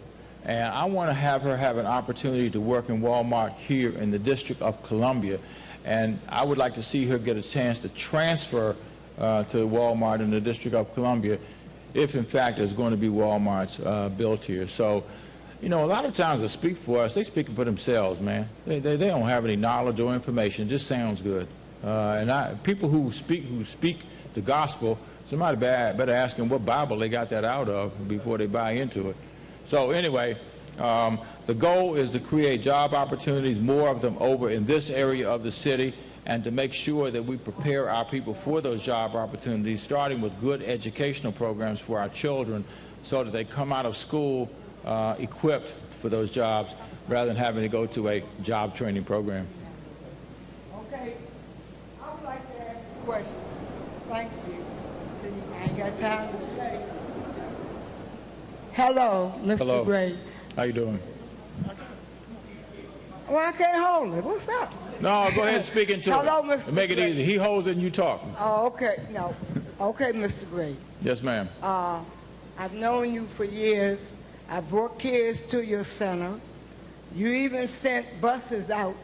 and I want to have her have an opportunity to work in Walmart here in the District of Columbia, and I would like to see her get a chance to transfer to Walmart in the District of Columbia if in fact there's going to be Walmarts built here. So, you know, a lot of times they speak for us, they speak for themselves, man. They don't have any knowledge or information, it just sounds good. People who speak the gospel, somebody better ask them what Bible they got that out of before they buy into it. So anyway, the goal is to create job opportunities, more of them over in this area of the city, and to make sure that we prepare our people for those job opportunities, starting with good educational programs for our children so that they come out of school equipped for those jobs rather than having to go to a job training program. Okay, I would like to ask a question. Thank you. I ain't got time to play. Hello, Mr. Gray. How you doing? Well, I can't hold it. What's up? No, go ahead and speak into Hello, it. Mr. Make it Gray. easy. He holds it and you talk. Oh, okay. No. Okay, Mr. Gray. Yes, ma'am. I've known you for years. I brought kids to your center. You even sent buses out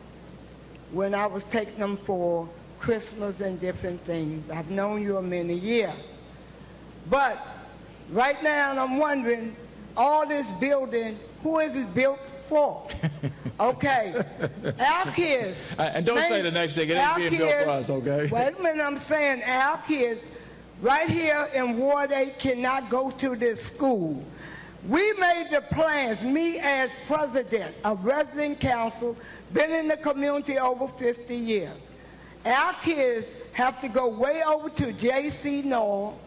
when I was taking them for Christmas and different things. I've known you a many years. But right now I'm wondering, all this building, who is it built for? Okay, our kids. And don't say the next thing, it ain't being built for us, okay? Wait a minute, I'm saying our kids right here in Ward 8 cannot go to this school. We made the plans, me as president of resident council, been in the community over 50 years. Our kids have to go way over to J.C. Knoll.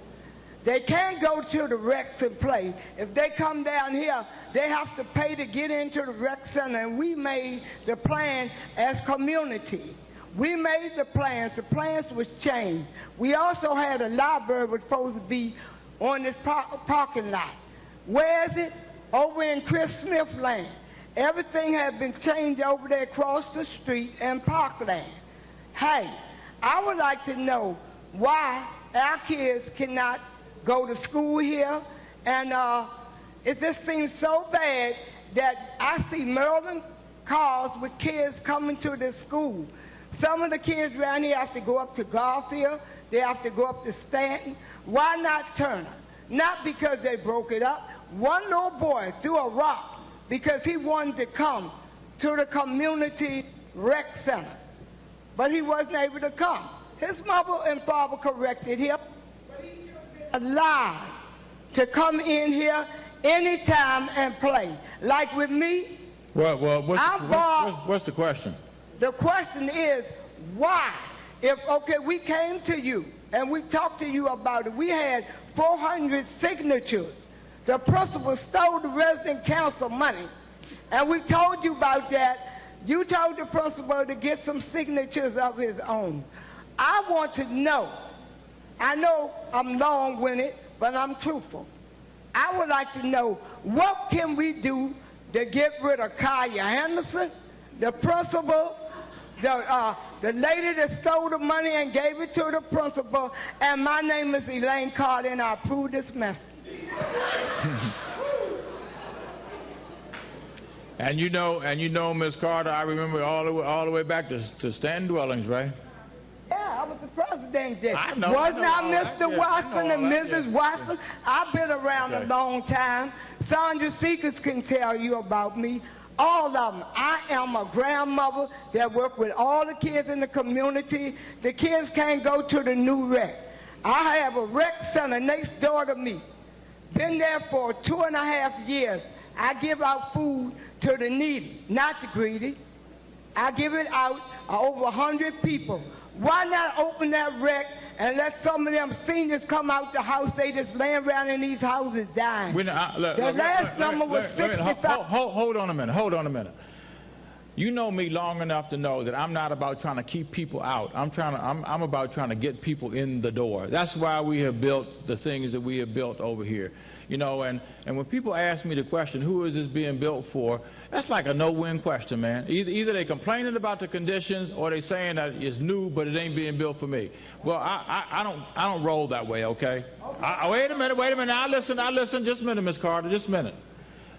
They can't go to the recs and play. If they come down here, they have to pay to get into the rec center, and we made the plan as community. We made the plans was changed. We also had a library was supposed to be on this parking lot. Where is it? Over in Chris Smith land. Everything has been changed over there across the street in Parkland. Hey, I would like to know why our kids cannot go to school here, and it just seems so bad that I see Maryland cars with kids coming to this school. Some of the kids around here have to go up to Garfield, they have to go up to Stanton. Why not Turner? Not because they broke it up. One little boy threw a rock because he wanted to come to the community rec center, but he wasn't able to come. His mother and father corrected him, but he should have been alive to come in here anytime and play. Like with me, what's the question? The question is, why? Okay, we came to you and we talked to you about it. We had 400 signatures. The principal stole the resident council money, and we told you about that. You told the principal to get some signatures of his own. I want to know, I know I'm long-winded, but I'm truthful. I would like to know, what can we do to get rid of Kaya Henderson, the principal, the lady that stole the money and gave it to the principal, and my name is Elaine Carter, and I approve this message. And you know, Ms. Carter, I remember all the way back to Stanton Dwellings, right? Yeah, I was the president then. Wasn't I Mr. Watson and Mrs. Watson? I've been around a long time. Sandra Seekers can tell you about me. All of them. I am a grandmother that worked with all the kids in the community. The kids can't go to the new rec. I have a rec center next door to me. Been there for 2.5 years. I give out food to the needy, not the greedy. I give it out over 100 people. Why not open that rec and let some of them seniors come out the house? They just laying around in these houses dying. The last number was 65. Hold on a minute. You know me long enough to know that I'm not about trying to keep people out. I'm about trying to get people in the door. That's why we have built the things that we have built over here. You know, and when people ask me the question, who is this being built for, that's like a no-win question, man. Either they complaining about the conditions or they saying that it's new, but it ain't being built for me. Well, I don't roll that way, okay? Wait a minute. I listen. Just a minute, Ms. Carter, just a minute.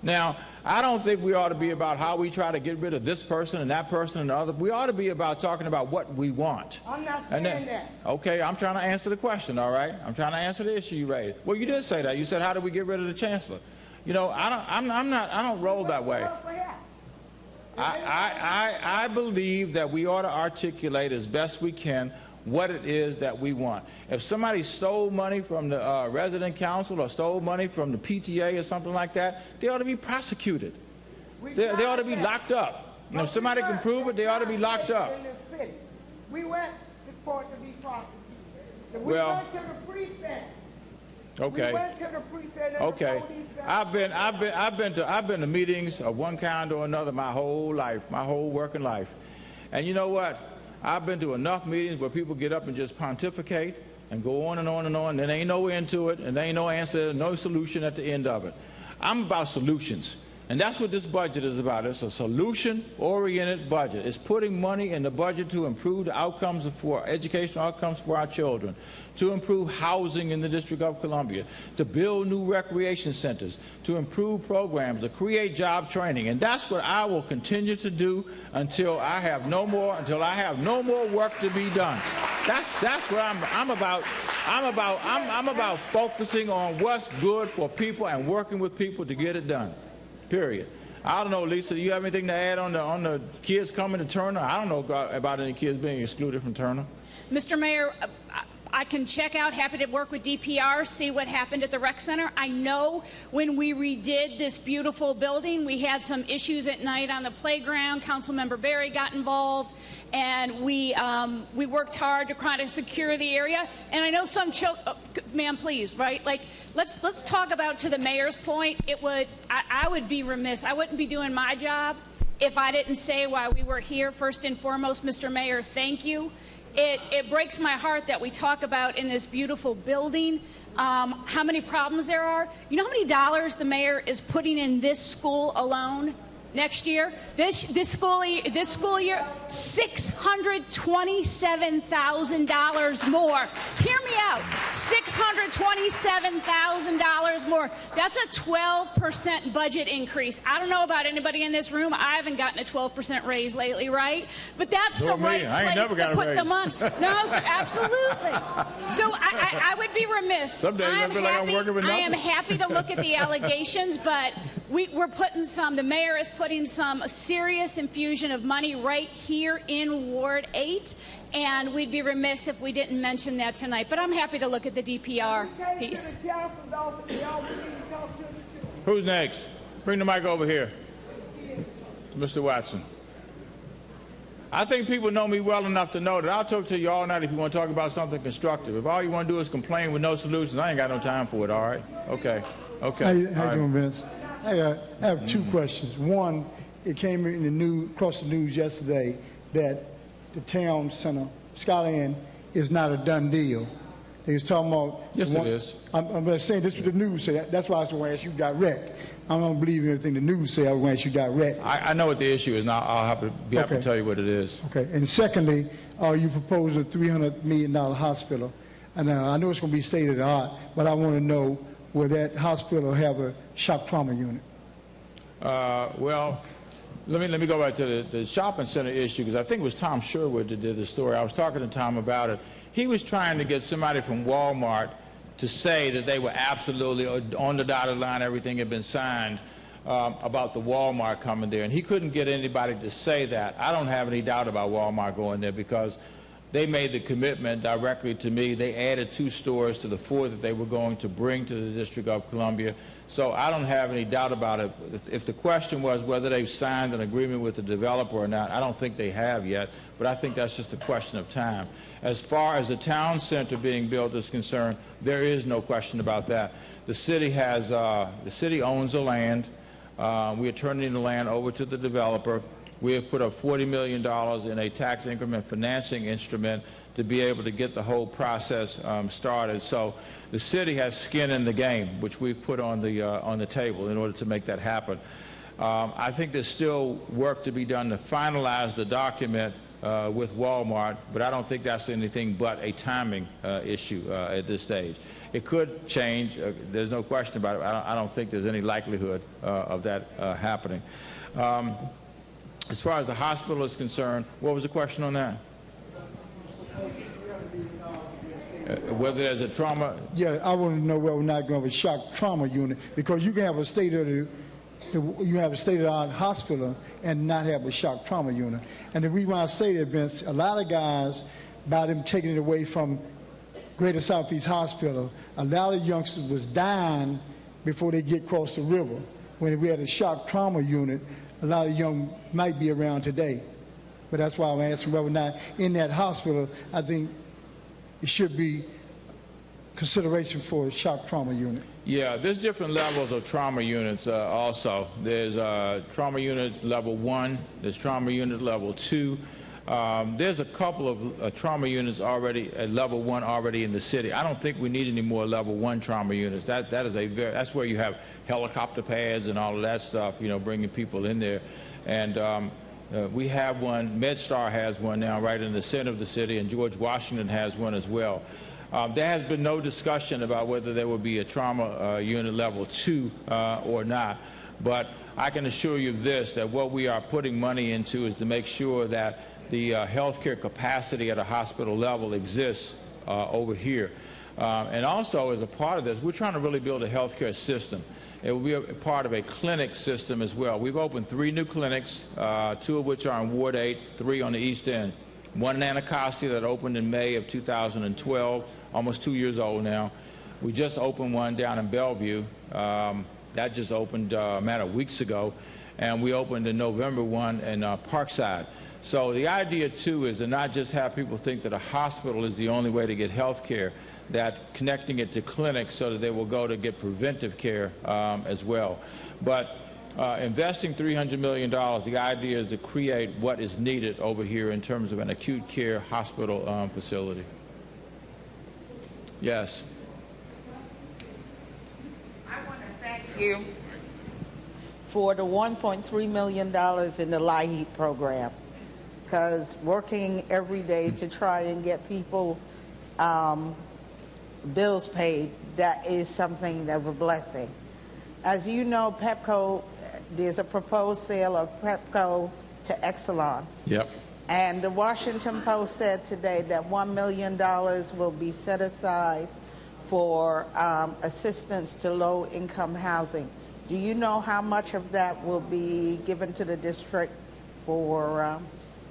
Now, I don't think we ought to be about how we try to get rid of this person and that person and the other. We ought to be about talking about what we want. I'm not saying that. Okay, I'm trying to answer the question, all right? I'm trying to answer the issue you raised. Well, you did say that. You said, how do we get rid of the chancellor? You know, I don't roll that way. I believe that we ought to articulate as best we can what it is that we want. If somebody stole money from the resident council or stole money from the PTA or something like that, they ought to be prosecuted. They ought to be locked up. And if somebody can prove it, they ought to be locked up. We went to court to be prosecuted. We went to the precinct. Okay. We went to the precinct. Okay. I've been to meetings of one kind or another my whole life, my whole working life. And you know what? I've been to enough meetings where people get up and just pontificate and go on and on and on, and there ain't no end to it, and there ain't no answer, no solution at the end of it. I'm about solutions, and that's what this budget is about. It's a solution-oriented budget. It's putting money in the budget to improve the outcomes for educational outcomes for our children, to improve housing in the District of Columbia, to build new recreation centers, to improve programs, to create job training. And that's what I will continue to do until I have no more work to be done. That's what I'm about. I'm about focusing on what's good for people and working with people to get it done. Period. I don't know, Lisa, do you have anything to add on the kids coming to Turner? I don't know about any kids being excluded from Turner. Mr. Mayor, I can check out, happy to work with DPR, see what happened at the rec center. I know when we redid this beautiful building, we had some issues at night on the playground. Councilmember Berry got involved, and we worked hard to kind of secure the area. And I know some ma'am, please, right? Like, let's talk about, to the mayor's point, I would be remiss. I wouldn't be doing my job if I didn't say while we were here, first and foremost, Mr. Mayor, thank you. It breaks my heart that we talk about in this beautiful building how many problems there are. You know how many dollars the mayor is putting in this school alone next year? This school year, $627,000 more. Hear me out. $627,000 more. That's a 12% budget increase. I don't know about anybody in this room. I haven't gotten a 12% raise lately, right? But that's the right place to put the money. No, absolutely. So I would be remiss. Some days I feel like I'm working with nothing. I am happy to look at the allegations, but we're putting the mayor is putting some serious infusion of money right here in Ward 8, and we'd be remiss if we didn't mention that tonight. But I'm happy to look at the DPR piece. Who's next? Bring the mic over here. Mr. Watson. I think people know me well enough to know that I'll talk to you all night if you want to talk about something constructive. If all you want to do is complain with no solutions, I ain't got no time for it, all right? Okay. Okay. How you doing, Vince? I have two questions. One, it came in the news, across the news yesterday that the town center, Skyland, is not a done deal. They was talking about... Yes, it is. I'm saying this is what the news said. That's why I was going to ask you direct. I don't believe in everything the news say. I was going to ask you direct. I know what the issue is now. I'll have to be able to tell you what it is. Okay. And secondly, you proposed a $300 million hospital. And I know it's going to be state of the art, but I want to know, will that hospital have a shock trauma unit? Well, let me go back to the shopping center issue, because I think it was Tom Sherwood that did the story. I was talking to Tom about it. He was trying to get somebody from Walmart to say that they were absolutely on the dotted line, everything had been signed about the Walmart coming there. And he couldn't get anybody to say that. I don't have any doubt about Walmart going there, because they made the commitment directly to me. They added 2 stores to the 4 that they were going to bring to the District of Columbia. So I don't have any doubt about it. If the question was whether they've signed an agreement with the developer or not, I don't think they have yet, but I think that's just a question of time. As far as the town center being built is concerned, there is no question about that. The city owns the land. We are turning the land over to the developer. We have put up $40 million in a tax increment financing instrument to be able to get the whole process started. So the city has skin in the game, which we've put on the table in order to make that happen. I think there's still work to be done to finalize the document with Walmart, but I don't think that's anything but a timing issue at this stage. It could change. There's no question about it. I don't think there's any likelihood of that happening. As far as the hospital is concerned, what was the question on that? Whether there's a trauma? Yeah, I want to know whether we're not going to have a shock trauma unit, because you can have a state-of-the-art hospital and not have a shock trauma unit. And the reason why I say that, Vince, a lot of guys, by them taking it away from Greater Southeast Hospital, a lot of youngsters was dying before they get across the river. When we had a shock trauma unit, a lot of young might be around today. But that's why I'm asking whether or not in that hospital, I think it should be consideration for a shock trauma unit. Yeah, there's different levels of trauma units also. There's trauma unit level 1, there's trauma unit level 2. There's a couple of trauma units already at level 1 already in the city. I don't think we need any more level 1 trauma units. That's where you have helicopter pads and all of that stuff, you know, bringing people in there. And we have one, MedStar has one now right in the center of the city, and George Washington has one as well. There has been no discussion about whether there will be a trauma unit level 2 or not. But I can assure you this, that what we are putting money into is to make sure that the healthcare capacity at a hospital level exists over here. And also, as a part of this, we're trying to really build a healthcare system. It will be a part of a clinic system as well. We've opened 3 new clinics, 2 of which are in Ward 8, 3 on the East End. One in Anacostia that opened in May of 2012, almost 2 years old now. We just opened one down in Bellevue. That just opened a matter of weeks ago. And we opened in November one in Parkside. So the idea, too, is to not just have people think that a hospital is the only way to get health care, that connecting it to clinics so that they will go to get preventive care as well. But investing $300 million, the idea is to create what is needed over here in terms of an acute care hospital facility. Yes. I want to thank you for the $1.3 million in the LIHEAP program, because working every day to try and get people bills paid, that is something of a blessing. As you know, Pepco, there's a proposed sale of Pepco to Exelon. Yep. And the Washington Post said today that $1 million will be set aside for assistance to low-income housing. Do you know how much of that will be given to the district for?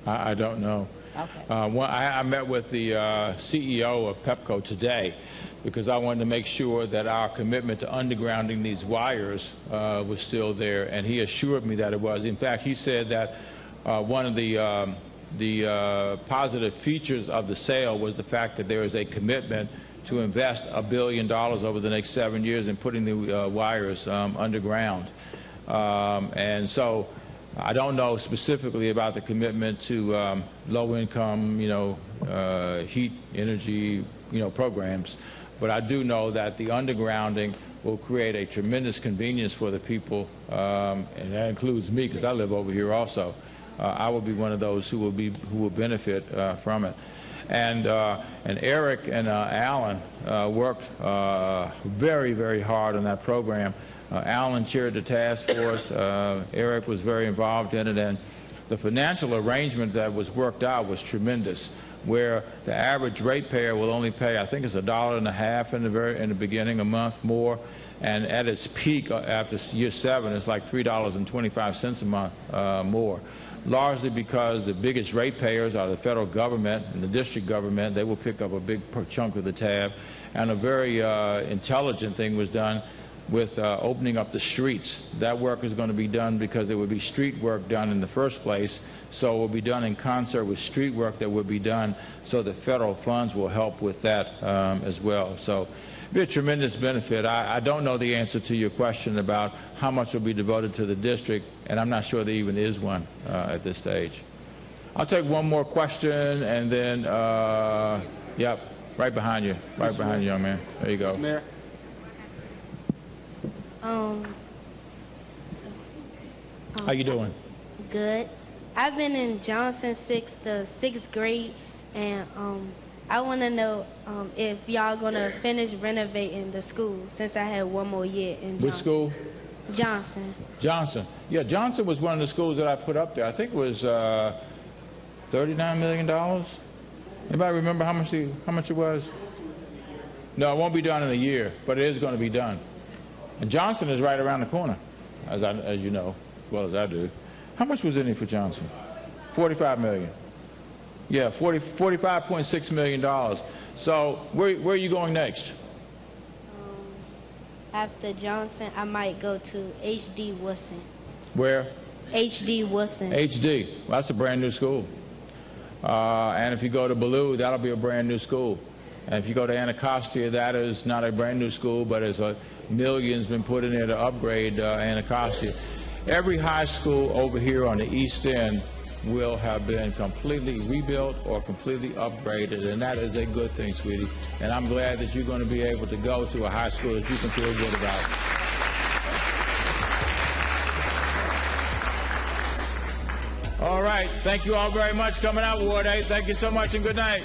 I don't know. Okay. I met with the CEO of Pepco today because I wanted to make sure that our commitment to undergrounding these wires was still there, and he assured me that it was. In fact, he said that one of the positive features of the sale was the fact that there is a commitment to invest $1 billion over the next 7 years in putting the wires underground. And so I don't know specifically about the commitment to low-income, heat, energy, programs, but I do know that the undergrounding will create a tremendous convenience for the people, and that includes me because I live over here also. I will be one of those who will benefit from it. And Eric and Alan worked very, very hard on that program. Alan chaired the task force. Eric was very involved in it, and the financial arrangement that was worked out was tremendous, where the average ratepayer will only pay, I think it's $1.50 in the beginning, a month more, and at its peak after year 7, it's like $3.25 a month more. Largely because the biggest ratepayers are the federal government and the district government. They will pick up a big chunk of the tab. And a very intelligent thing was done with opening up the streets. That work is going to be done because there would be street work done in the first place. So it will be done in concert with street work that will be done, so the federal funds will help with that as well. So it'll be a tremendous benefit. I don't know the answer to your question about how much will be devoted to the district, and I'm not sure there even is one at this stage. I'll take one more question, and then, yep, right behind you, behind you, young man. There you go. Mayor. How you doing? Good. I've been in Johnson the sixth grade, and I want to know if y'all gonna finish renovating the school since I had one more year in Johnson. Which school? Johnson. Johnson. Yeah, Johnson was one of the schools that I put up there. I think it was $39 million. Anybody remember how much it was? No, it won't be done in a year, but it is going to be done. And Johnson is right around the corner, as you know, as well as I do. How much was in it for Johnson? $45 million. Yeah, $45.6 million. So where are you going next? After Johnson, I might go to H.D. Woodson. Where? H.D. Woodson. H.D. Well, that's a brand new school. And if you go to Ballou, that'll be a brand new school. And if you go to Anacostia, that is not a brand new school, but it's a millions been put in there to upgrade Anacostia. Every high school over here on the East End will have been completely rebuilt or completely upgraded, and that is a good thing, sweetie. And I'm glad that you're going to be able to go to a high school that you can feel good about. All right. Thank you all very much for coming out, Ward 8. Thank you so much, and good night.